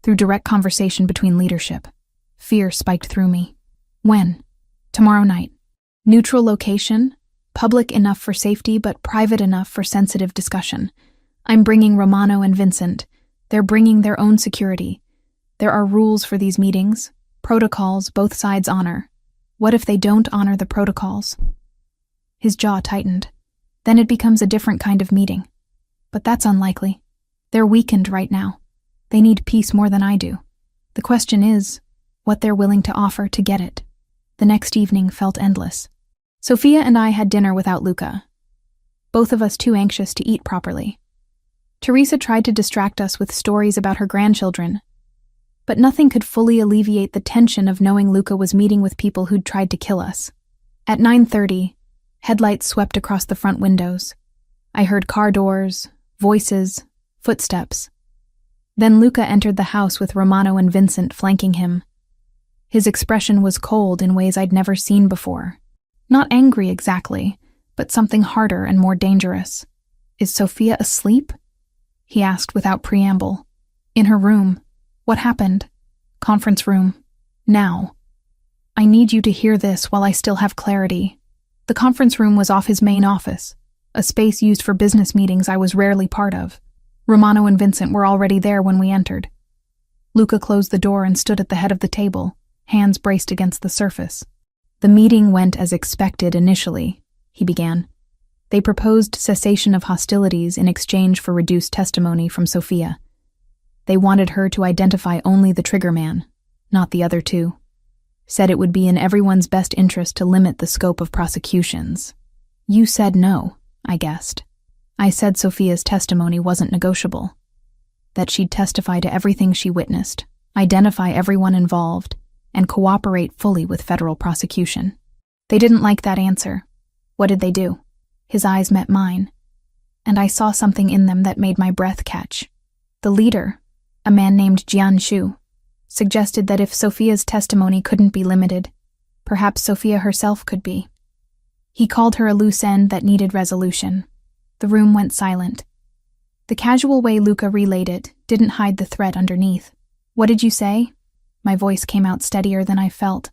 Through direct conversation between leadership. Fear spiked through me. When? Tomorrow night. Neutral location, public enough for safety but private enough for sensitive discussion. I'm bringing Romano and Vincent. They're bringing their own security. There are rules for these meetings, protocols both sides honor. What if they don't honor the protocols? His jaw tightened. Then it becomes a different kind of meeting. But that's unlikely. They're weakened right now. They need peace more than I do. The question is, what they're willing to offer to get it. The next evening felt endless. Sophia and I had dinner without Luca. Both of us too anxious to eat properly. Teresa tried to distract us with stories about her grandchildren, but nothing could fully alleviate the tension of knowing Luca was meeting with people who'd tried to kill us. At 9:30, headlights swept across the front windows. I heard car doors, voices, footsteps. Then Luca entered the house with Romano and Vincent flanking him. His expression was cold in ways I'd never seen before. Not angry exactly, but something harder and more dangerous. Is Sophia asleep? He asked without preamble. In her room. What happened? Conference room. Now. I need you to hear this while I still have clarity. The conference room was off his main office, a space used for business meetings I was rarely part of. Romano and Vincent were already there when we entered. Luca closed the door and stood at the head of the table, hands braced against the surface. The meeting went as expected initially, he began. They proposed cessation of hostilities in exchange for reduced testimony from Sophia. They wanted her to identify only the triggerman, not the other 2. Said it would be in everyone's best interest to limit the scope of prosecutions. You said no, I guessed. I said Sophia's testimony wasn't negotiable. That she'd testify to everything she witnessed, identify everyone involved, and cooperate fully with federal prosecution. They didn't like that answer. What did they do? His eyes met mine, and I saw something in them that made my breath catch. The leader, a man named Jian Shu, suggested that if Sophia's testimony couldn't be limited, perhaps Sophia herself could be. He called her a loose end that needed resolution. The room went silent. The casual way Luca relayed it didn't hide the threat underneath. "What did you say?" My voice came out steadier than I felt.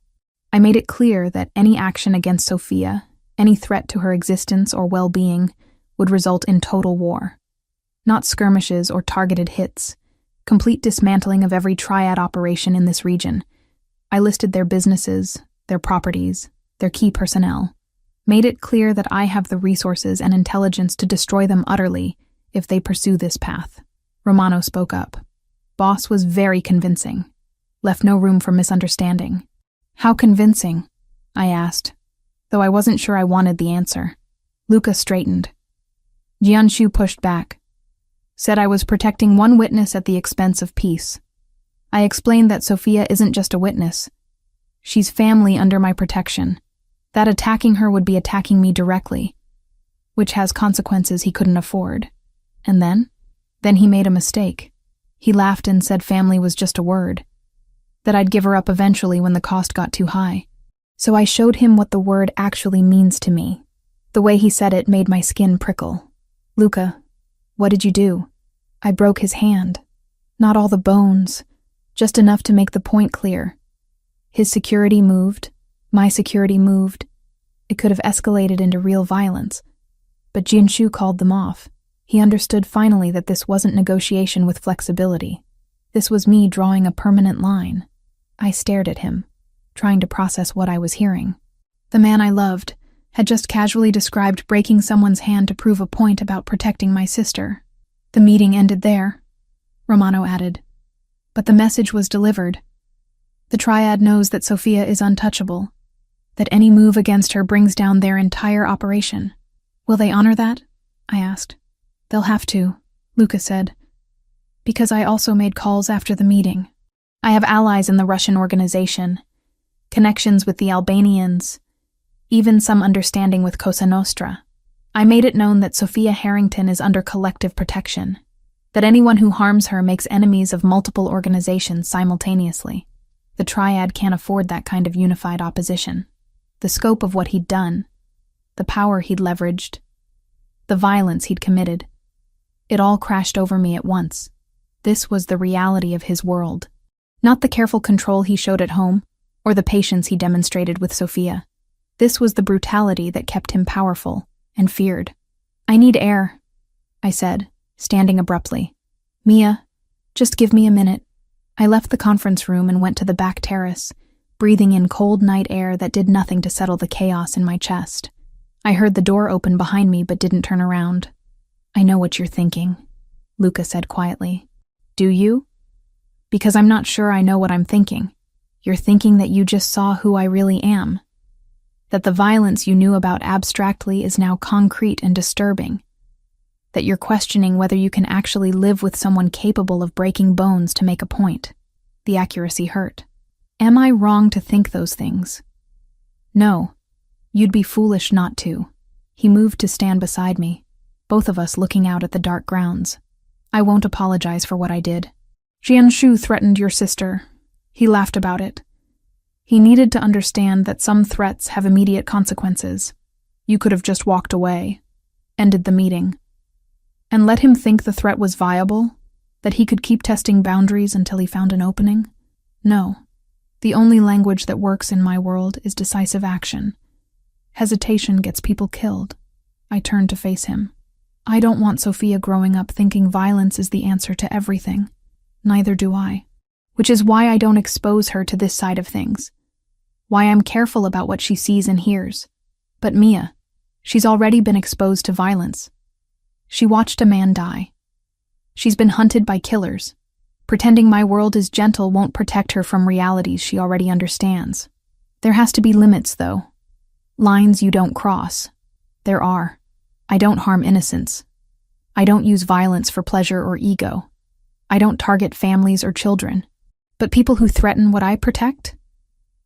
I made it clear that any action against Sophia, any threat to her existence or well-being, would result in total war. Not skirmishes or targeted hits. Complete dismantling of every triad operation in this region. I listed their businesses, their properties, their key personnel. Made it clear that I have the resources and intelligence to destroy them utterly if they pursue this path. Romano spoke up. Boss was very convincing. Left no room for misunderstanding. "How convincing?" I asked, though I wasn't sure I wanted the answer. Luca straightened. Jianshu pushed back. Said I was protecting one witness at the expense of peace. I explained that Sophia isn't just a witness. She's family under my protection. That attacking her would be attacking me directly, which has consequences he couldn't afford. And then he made a mistake. He laughed and said family was just a word. That I'd give her up eventually when the cost got too high. So I showed him what the word actually means to me. The way he said it made my skin prickle. "Luca, what did you do?" I broke his hand. Not all the bones, just enough to make the point clear. His security moved, my security moved. It could have escalated into real violence, but Jinshu called them off. He understood finally that this wasn't negotiation with flexibility. This was me drawing a permanent line. I stared at him, trying to process what I was hearing. The man I loved had just casually described breaking someone's hand to prove a point about protecting my sister. The meeting ended there, Romano added. But the message was delivered. The triad knows that Sophia is untouchable, that any move against her brings down their entire operation. Will they honor that? I asked. They'll have to, Luca said, because I also made calls after the meeting. I have allies in the Russian organization, connections with the Albanians, even some understanding with Cosa Nostra. I made it known that Sophia Harrington is under collective protection, that anyone who harms her makes enemies of multiple organizations simultaneously. The triad can't afford that kind of unified opposition. The scope of what he'd done, the power he'd leveraged, the violence he'd committed, it all crashed over me at once. This was the reality of his world, not the careful control he showed at home or the patience he demonstrated with Sophia. This was the brutality that kept him powerful and feared. I need air, I said, standing abruptly. Mia, just give me a minute. I left the conference room and went to the back terrace, breathing in cold night air that did nothing to settle the chaos in my chest. I heard the door open behind me but didn't turn around. I know what you're thinking, Luca said quietly. Do you? Because I'm not sure I know what I'm thinking. You're thinking that you just saw who I really am. That the violence you knew about abstractly is now concrete and disturbing. That you're questioning whether you can actually live with someone capable of breaking bones to make a point. The accuracy hurt. Am I wrong to think those things? No. You'd be foolish not to. He moved to stand beside me, both of us looking out at the dark grounds. I won't apologize for what I did. Jianshu threatened your sister. He laughed about it. He needed to understand that some threats have immediate consequences. You could have just walked away, ended the meeting, and let him think the threat was viable, that he could keep testing boundaries until he found an opening. No. The only language that works in my world is decisive action. Hesitation gets people killed. I turned to face him. I don't want Sophia growing up thinking violence is the answer to everything. Neither do I. Which is why I don't expose her to this side of things. Why I'm careful about what she sees and hears. But Mia, she's already been exposed to violence. She watched a man die. She's been hunted by killers. Pretending my world is gentle won't protect her from realities she already understands. There has to be limits, though. Lines you don't cross. There are. I don't harm innocents. I don't use violence for pleasure or ego. I don't target families or children. But people who threaten what I protect?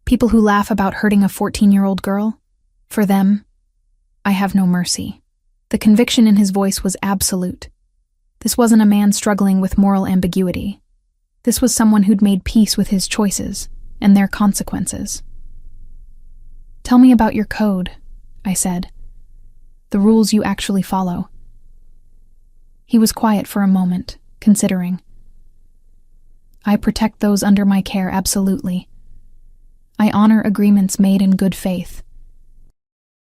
People who laugh about hurting a 14-year-old girl? For them, I have no mercy. The conviction in his voice was absolute. This wasn't a man struggling with moral ambiguity. This was someone who'd made peace with his choices and their consequences. Tell me about your code, I said. The rules you actually follow. He was quiet for a moment, considering. I protect those under my care absolutely. I honor agreements made in good faith.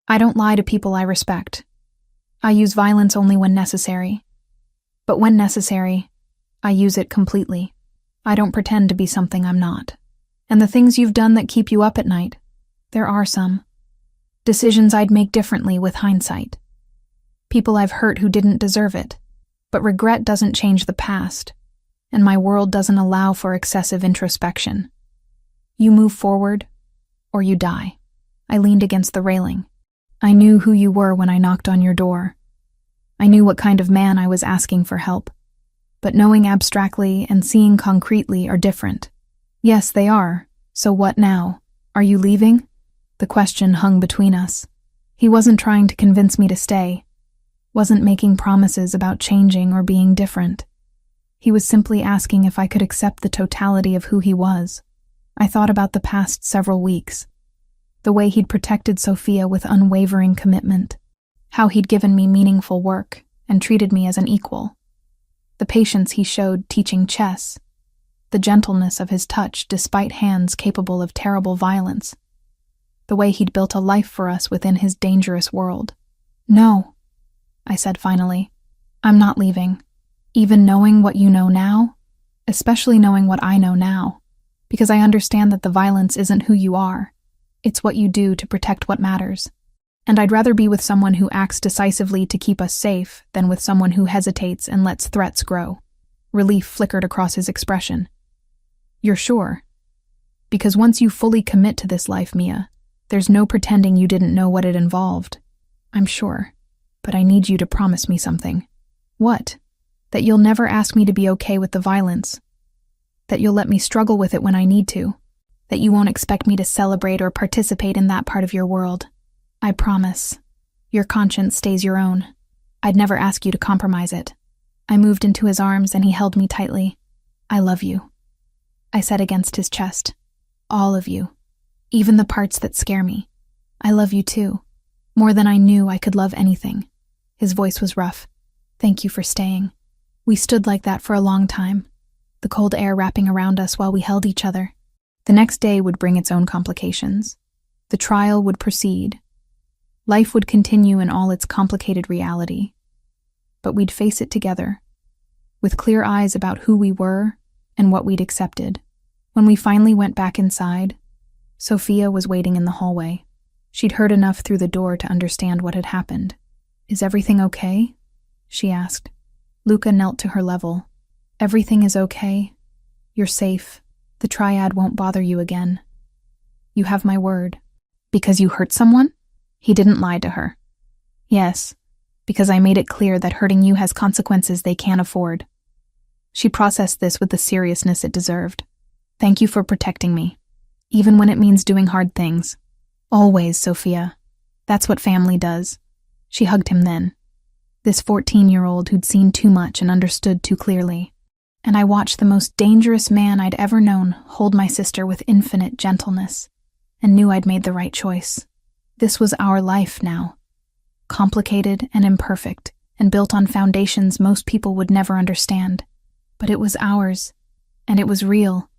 I don't lie to people I respect. I use violence only when necessary. But when necessary, I use it completely. I don't pretend to be something I'm not. And the things you've done that keep you up at night, there are some. Decisions I'd make differently with hindsight. People I've hurt who didn't deserve it. But regret doesn't change the past, and my world doesn't allow for excessive introspection. You move forward, or you die. I leaned against the railing. I knew who you were when I knocked on your door. I knew what kind of man I was asking for help. But knowing abstractly and seeing concretely are different. Yes, they are. So what now? Are you leaving? The question hung between us. He wasn't trying to convince me to stay. Wasn't making promises about changing or being different. He was simply asking if I could accept the totality of who he was. I thought about the past several weeks. The way he'd protected Sophia with unwavering commitment. How he'd given me meaningful work and treated me as an equal. The patience he showed teaching chess. The gentleness of his touch despite hands capable of terrible violence. The way he'd built a life for us within his dangerous world. No, I said finally. I'm not leaving. Even knowing what you know now, especially knowing what I know now, because I understand that the violence isn't who you are. It's what you do to protect what matters. And I'd rather be with someone who acts decisively to keep us safe than with someone who hesitates and lets threats grow. Relief flickered across his expression. You're sure? Because once you fully commit to this life, Mia, there's no pretending you didn't know what it involved. I'm sure. But I need you to promise me something. What? That you'll never ask me to be okay with the violence. That you'll let me struggle with it when I need to. That you won't expect me to celebrate or participate in that part of your world. I promise. Your conscience stays your own. I'd never ask you to compromise it. I moved into his arms and he held me tightly. I love you. I said against his chest. All of you. Even the parts that scare me. I love you too. More than I knew I could love anything. His voice was rough. Thank you for staying. We stood like that for a long time, the cold air wrapping around us while we held each other. The next day would bring its own complications. The trial would proceed. Life would continue in all its complicated reality. But we'd face it together, with clear eyes about who we were and what we'd accepted. When we finally went back inside, Sophia was waiting in the hallway. She'd heard enough through the door to understand what had happened. Is everything okay? She asked. Luca knelt to her level. Everything is okay. You're safe. The triad won't bother you again. You have my word. Because you hurt someone? He didn't lie to her. Yes, because I made it clear that hurting you has consequences they can't afford. She processed this with the seriousness it deserved. Thank you for protecting me, even when it means doing hard things. Always, Sophia. That's what family does. She hugged him then. This 14-year-old who'd seen too much and understood too clearly. And I watched the most dangerous man I'd ever known hold my sister with infinite gentleness, and knew I'd made the right choice. This was our life now. Complicated and imperfect, and built on foundations most people would never understand. But it was ours, and it was real,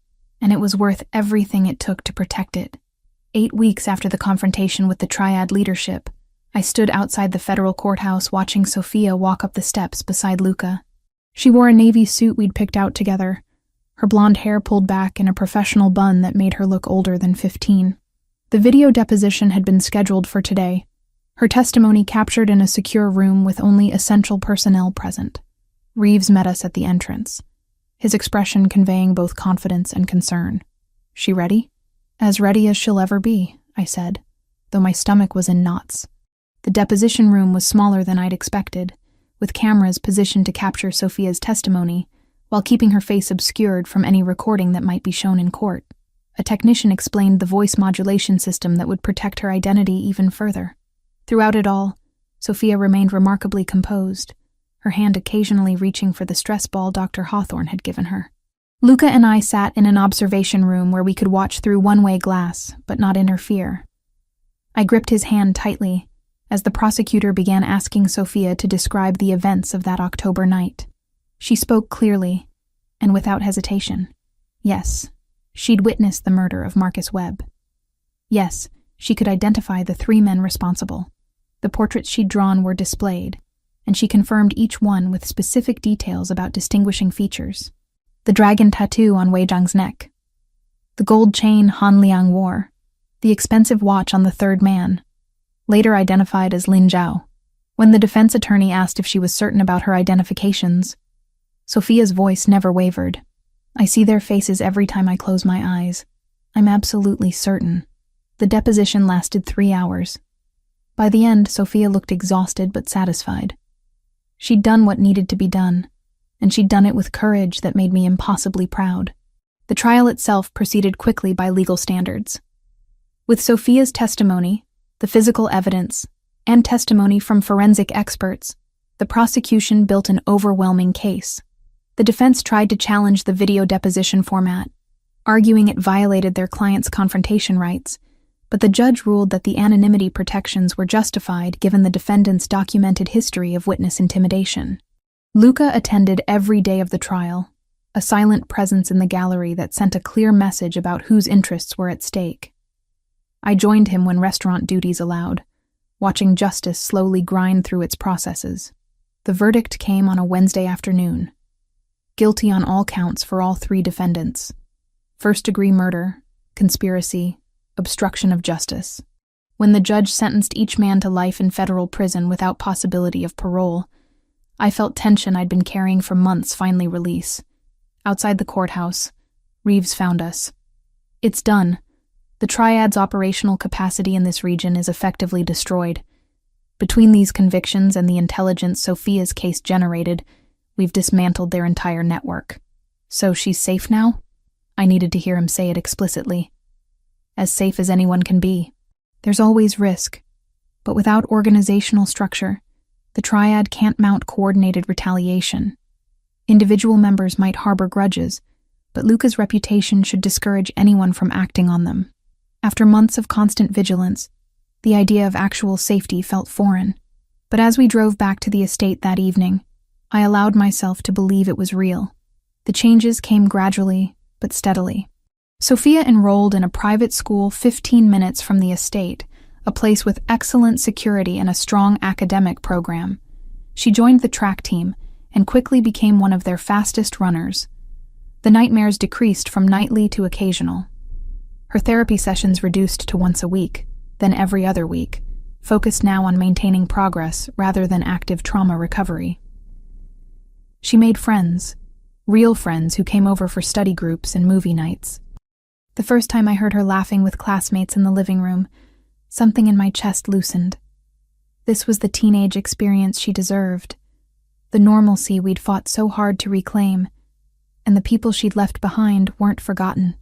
and it was worth everything it took to protect it. 8 weeks after the confrontation with the triad leadership, I stood outside the federal courthouse watching Sophia walk up the steps beside Luca. She wore a navy suit we'd picked out together, her blonde hair pulled back in a professional bun that made her look older than 15. The video deposition had been scheduled for today, her testimony captured in a secure room with only essential personnel present. Reeves met us at the entrance, his expression conveying both confidence and concern. She ready? As ready as she'll ever be, I said, though my stomach was in knots. The deposition room was smaller than I'd expected, with cameras positioned to capture Sophia's testimony, while keeping her face obscured from any recording that might be shown in court. A technician explained the voice modulation system that would protect her identity even further. Throughout it all, Sophia remained remarkably composed, her hand occasionally reaching for the stress ball Dr. Hawthorne had given her. Luca and I sat in an observation room where we could watch through one-way glass, but not interfere. I gripped his hand tightly as the prosecutor began asking Sophia to describe the events of that October night. She spoke clearly and without hesitation. Yes, she'd witnessed the murder of Marcus Webb. Yes, she could identify the 3 men responsible. The portraits she'd drawn were displayed, and she confirmed each one with specific details about distinguishing features. The dragon tattoo on Wei Zhang's neck, the gold chain Han Liang wore, the expensive watch on the 3rd man, later identified as Lin Zhao. When the defense attorney asked if she was certain about her identifications, Sophia's voice never wavered. I see their faces every time I close my eyes. I'm absolutely certain. The deposition lasted 3 hours. By the end, Sophia looked exhausted but satisfied. She'd done what needed to be done, and she'd done it with courage that made me impossibly proud. The trial itself proceeded quickly by legal standards. With Sophia's testimony, the physical evidence, and testimony from forensic experts, the prosecution built an overwhelming case. The defense tried to challenge the video deposition format, arguing it violated their client's confrontation rights, but the judge ruled that the anonymity protections were justified given the defendant's documented history of witness intimidation. Luca attended every day of the trial, a silent presence in the gallery that sent a clear message about whose interests were at stake. I joined him when restaurant duties allowed, watching justice slowly grind through its processes. The verdict came on a Wednesday afternoon. Guilty on all counts for all 3 defendants. First-degree murder, conspiracy, obstruction of justice. When the judge sentenced each man to life in federal prison without possibility of parole, I felt tension I'd been carrying for months finally release. Outside the courthouse, Reeves found us. It's done. The Triad's operational capacity in this region is effectively destroyed. Between these convictions and the intelligence Sophia's case generated, we've dismantled their entire network. So she's safe now? I needed to hear him say it explicitly. As safe as anyone can be. There's always risk, but without organizational structure, the Triad can't mount coordinated retaliation. Individual members might harbor grudges, but Luca's reputation should discourage anyone from acting on them. After months of constant vigilance, the idea of actual safety felt foreign. But as we drove back to the estate that evening, I allowed myself to believe it was real. The changes came gradually, but steadily. Sophia enrolled in a private school 15 minutes from the estate, a place with excellent security and a strong academic program. She joined the track team and quickly became one of their fastest runners. The nightmares decreased from nightly to occasional. Her therapy sessions reduced to once a week, then every other week, focused now on maintaining progress rather than active trauma recovery. She made friends, real friends who came over for study groups and movie nights. The first time I heard her laughing with classmates in the living room, something in my chest loosened. This was the teenage experience she deserved, the normalcy we'd fought so hard to reclaim, and the people she'd left behind weren't forgotten.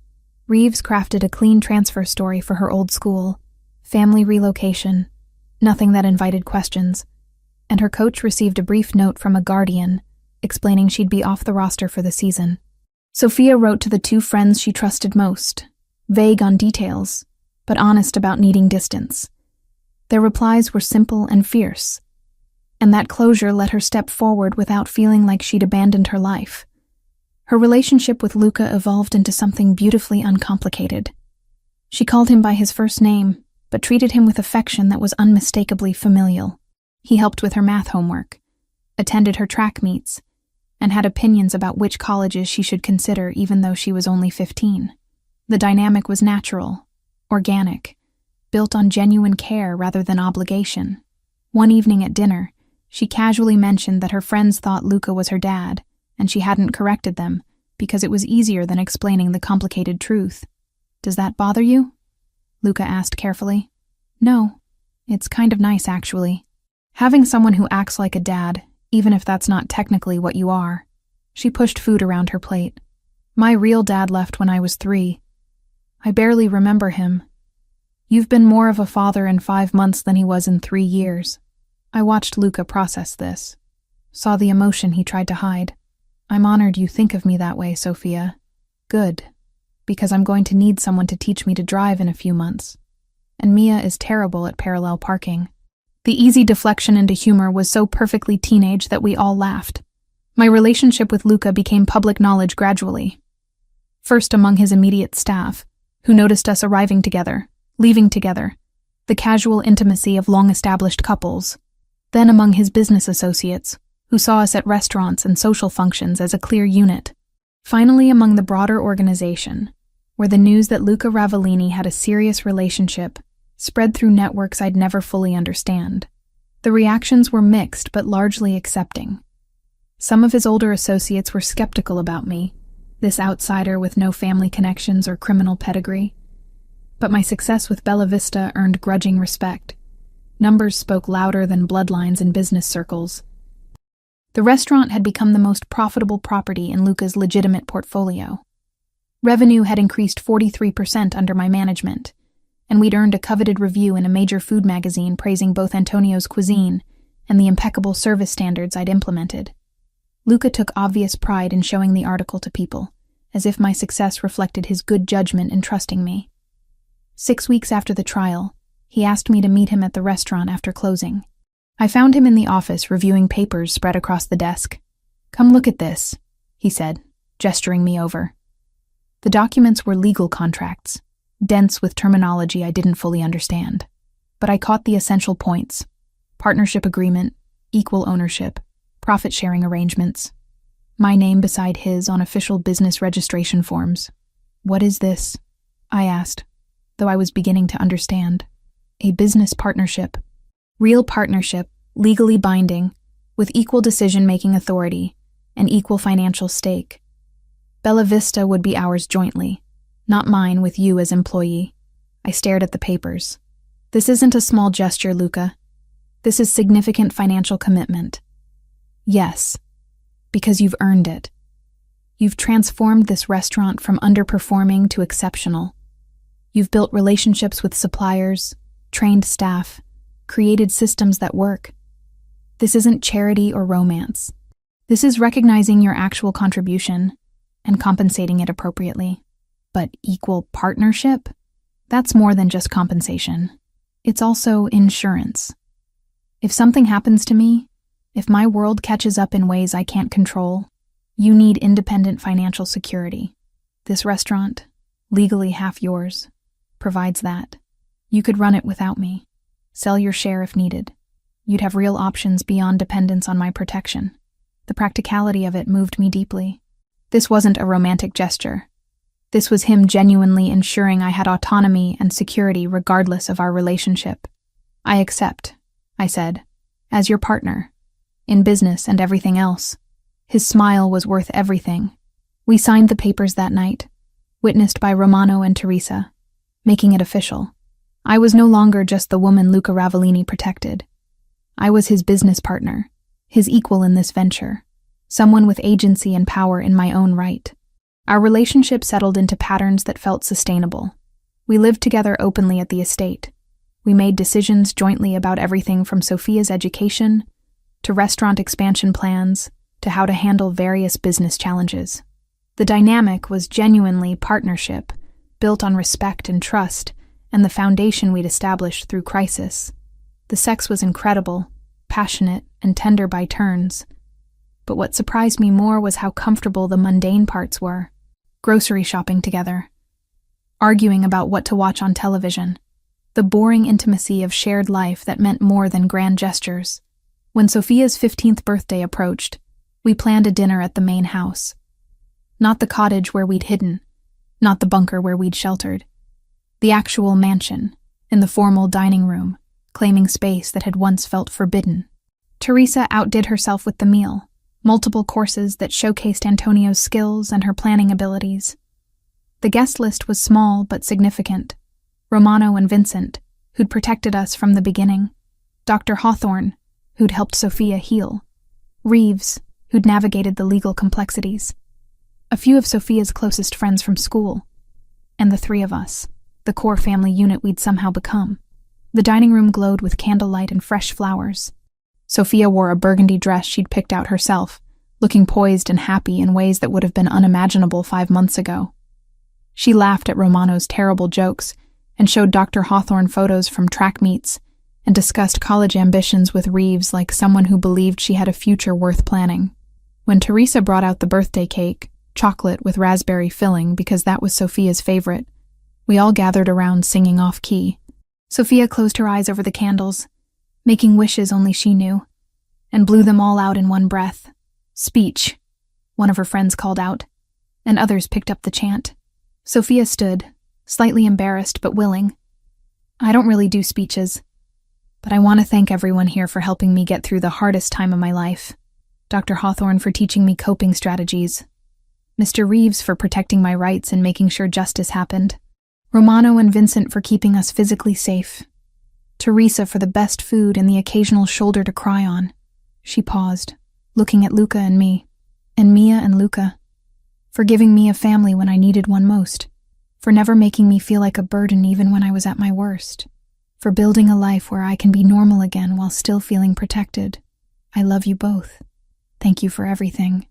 Reeves crafted a clean transfer story for her old school, family relocation, nothing that invited questions, and her coach received a brief note from a guardian explaining she'd be off the roster for the season. Sophia wrote to the 2 friends she trusted most, vague on details, but honest about needing distance. Their replies were simple and fierce, and that closure let her step forward without feeling like she'd abandoned her life. Her relationship with Luca evolved into something beautifully uncomplicated. She called him by his first name, but treated him with affection that was unmistakably familial. He helped with her math homework, attended her track meets, and had opinions about which colleges she should consider even though she was only 15. The dynamic was natural, organic, built on genuine care rather than obligation. One evening at dinner, she casually mentioned that her friends thought Luca was her dad, and she hadn't corrected them because it was easier than explaining the complicated truth. "Does that bother you?" Luca asked carefully. "No, it's kind of nice actually. Having someone who acts like a dad, even if that's not technically what you are." She pushed food around her plate. "My real dad left when I was 3. I barely remember him. You've been more of a father in 5 months than he was in 3 years. I watched Luca process this, saw the emotion he tried to hide. I'm honored you think of me that way, Sophia. Good, because I'm going to need someone to teach me to drive in a few months. And Mia is terrible at parallel parking. The easy deflection into humor was so perfectly teenage that we all laughed. My relationship with Luca became public knowledge gradually. First among his immediate staff, who noticed us arriving together, leaving together, the casual intimacy of long-established couples. Then among his business associates, who saw us at restaurants and social functions as a clear unit. Finally among the broader organization, where the news that Luca Ravellini had a serious relationship spread through networks I'd never fully understand. The reactions were mixed but largely accepting. Some of his older associates were skeptical about me, this outsider with no family connections or criminal pedigree. But my success with Bella Vista earned grudging respect. Numbers spoke louder than bloodlines in business circles. The restaurant had become the most profitable property in Luca's legitimate portfolio. Revenue had increased 43% under my management, and we'd earned a coveted review in a major food magazine praising both Antonio's cuisine and the impeccable service standards I'd implemented. Luca took obvious pride in showing the article to people, as if my success reflected his good judgment in trusting me. 6 weeks after the trial, he asked me to meet him at the restaurant after closing. I found him in the office reviewing papers spread across the desk. "Come look at this," he said, gesturing me over. The documents were legal contracts, dense with terminology I didn't fully understand. But I caught the essential points: partnership agreement, equal ownership, profit-sharing arrangements. My name beside his on official business registration forms. "What is this?" I asked, though I was beginning to understand. "A business partnership. Real partnership, legally binding, with equal decision-making authority and equal financial stake. Bella Vista would be ours jointly, not mine with you as employee." I stared at the papers. "This isn't a small gesture, Luca. This is significant financial commitment." "Yes, because you've earned it. You've transformed this restaurant from underperforming to exceptional. You've built relationships with suppliers, trained staff, created systems that work. This isn't charity or romance. This is recognizing your actual contribution and compensating it appropriately. But equal partnership? That's more than just compensation. It's also insurance. If something happens to me, if my world catches up in ways I can't control, you need independent financial security. This restaurant, legally half yours, provides that. You could run it without me. Sell your share if needed. You'd have real options beyond dependence on my protection." The practicality of it moved me deeply. This wasn't a romantic gesture. This was him genuinely ensuring I had autonomy and security regardless of our relationship. "I accept," I said, "as your partner, in business and everything else." His smile was worth everything. We signed the papers that night, witnessed by Romano and Teresa, making it official. I was no longer just the woman Luca Ravellini protected. I was his business partner, his equal in this venture, someone with agency and power in my own right. Our relationship settled into patterns that felt sustainable. We lived together openly at the estate. We made decisions jointly about everything from Sophia's education to restaurant expansion plans to how to handle various business challenges. The dynamic was genuinely partnership, built on respect and trust, and the foundation we'd established through crisis. The sex was incredible, passionate, and tender by turns. But what surprised me more was how comfortable the mundane parts were. Grocery shopping together, arguing about what to watch on television, the boring intimacy of shared life that meant more than grand gestures. When Sophia's 15th birthday approached, we planned a dinner at the main house. Not the cottage where we'd hidden, not the bunker where we'd sheltered. The actual mansion, in the formal dining room, claiming space that had once felt forbidden. Teresa outdid herself with the meal, multiple courses that showcased Antonio's skills and her planning abilities. The guest list was small but significant. Romano and Vincent, who'd protected us from the beginning. Dr. Hawthorne, who'd helped Sophia heal. Reeves, who'd navigated the legal complexities. A few of Sophia's closest friends from school. And the three of us, the core family unit we'd somehow become. The dining room glowed with candlelight and fresh flowers. Sophia wore a burgundy dress she'd picked out herself, looking poised and happy in ways that would have been unimaginable 5 months ago. She laughed at Romano's terrible jokes and showed Dr. Hawthorne photos from track meets and discussed college ambitions with Reeves like someone who believed she had a future worth planning. When Teresa brought out the birthday cake, chocolate with raspberry filling because that was Sophia's favorite, we all gathered around singing off-key. Sophia closed her eyes over the candles, making wishes only she knew, and blew them all out in one breath. "Speech," one of her friends called out, and others picked up the chant. Sophia stood, slightly embarrassed but willing. "I don't really do speeches, but I want to thank everyone here for helping me get through the hardest time of my life. Dr. Hawthorne for teaching me coping strategies. Mr. Reeves for protecting my rights and making sure justice happened. Romano and Vincent for keeping us physically safe. Teresa for the best food and the occasional shoulder to cry on." She paused, looking at Luca and me, and Mia and Luca, for giving me a family when I needed one most, for never making me feel like a burden even when I was at my worst, for building a life where I can be normal again while still feeling protected. I love you both. Thank you for everything.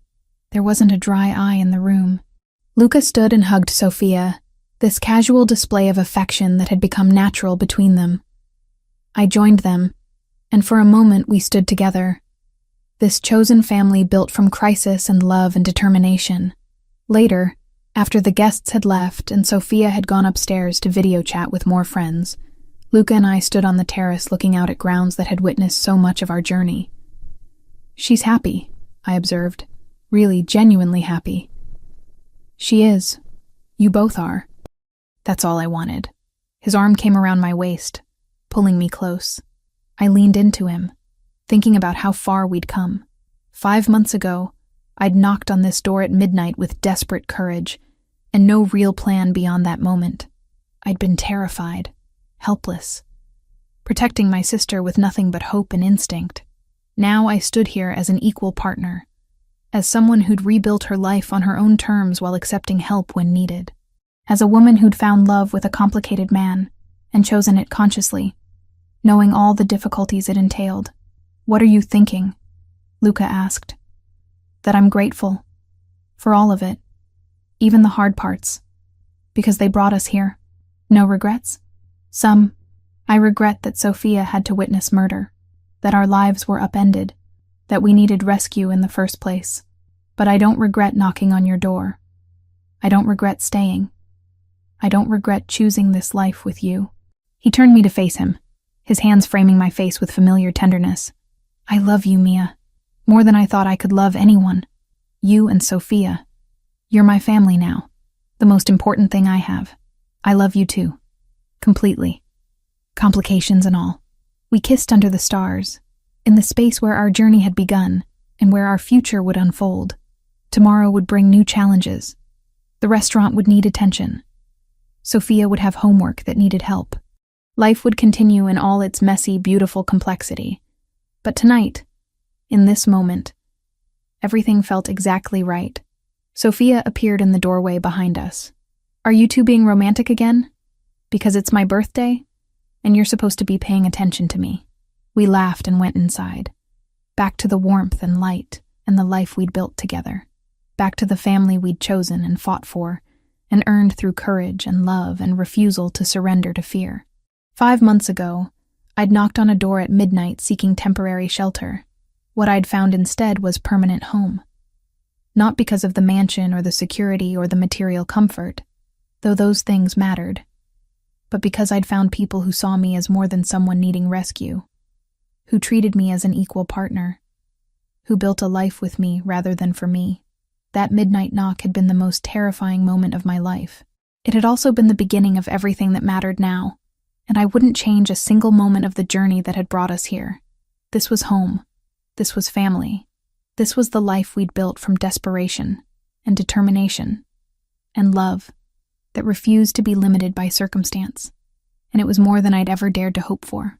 There wasn't a dry eye in the room. Luca stood and hugged Sophia, this casual display of affection that had become natural between them. I joined them, and for a moment we stood together, this chosen family built from crisis and love and determination. Later, after the guests had left and Sophia had gone upstairs to video chat with more friends, Luca and I stood on the terrace looking out at grounds that had witnessed so much of our journey. "She's happy," I observed, really genuinely happy. "She is. You both are." That's all I wanted. His arm came around my waist, pulling me close. I leaned into him, thinking about how far we'd come. 5 months ago, I'd knocked on this door at midnight with desperate courage, and no real plan beyond that moment. I'd been terrified, helpless, protecting my sister with nothing but hope and instinct. Now I stood here as an equal partner, as someone who'd rebuilt her life on her own terms while accepting help when needed, as a woman who'd found love with a complicated man and chosen it consciously, knowing all the difficulties it entailed. "What are you thinking?" Luca asked. "That I'm grateful for all of it, even the hard parts, because they brought us here. No regrets? Some. I regret that Sophia had to witness murder, that our lives were upended, that we needed rescue in the first place. But I don't regret knocking on your door. I don't regret staying. I don't regret choosing this life with you." He turned me to face him, his hands framing my face with familiar tenderness. "I love you, Mia, more than I thought I could love anyone. You and Sophia. You're my family now, the most important thing I have. I love you too. Completely. Complications and all." We kissed under the stars, in the space where our journey had begun and where our future would unfold. Tomorrow would bring new challenges. The restaurant would need attention. Sophia would have homework that needed help. Life would continue in all its messy, beautiful complexity. But tonight, in this moment, everything felt exactly right. Sophia appeared in the doorway behind us. "Are you two being romantic again? Because it's my birthday, and you're supposed to be paying attention to me." We laughed and went inside, back to the warmth and light and the life we'd built together, back to the family we'd chosen and fought for, and earned through courage and love and refusal to surrender to fear. 5 months ago, I'd knocked on a door at midnight seeking temporary shelter. What I'd found instead was permanent home. Not because of the mansion or the security or the material comfort, though those things mattered, but because I'd found people who saw me as more than someone needing rescue, who treated me as an equal partner, who built a life with me rather than for me. That midnight knock had been the most terrifying moment of my life. It had also been the beginning of everything that mattered now, and I wouldn't change a single moment of the journey that had brought us here. This was home. This was family. This was the life we'd built from desperation and determination and love that refused to be limited by circumstance, and it was more than I'd ever dared to hope for.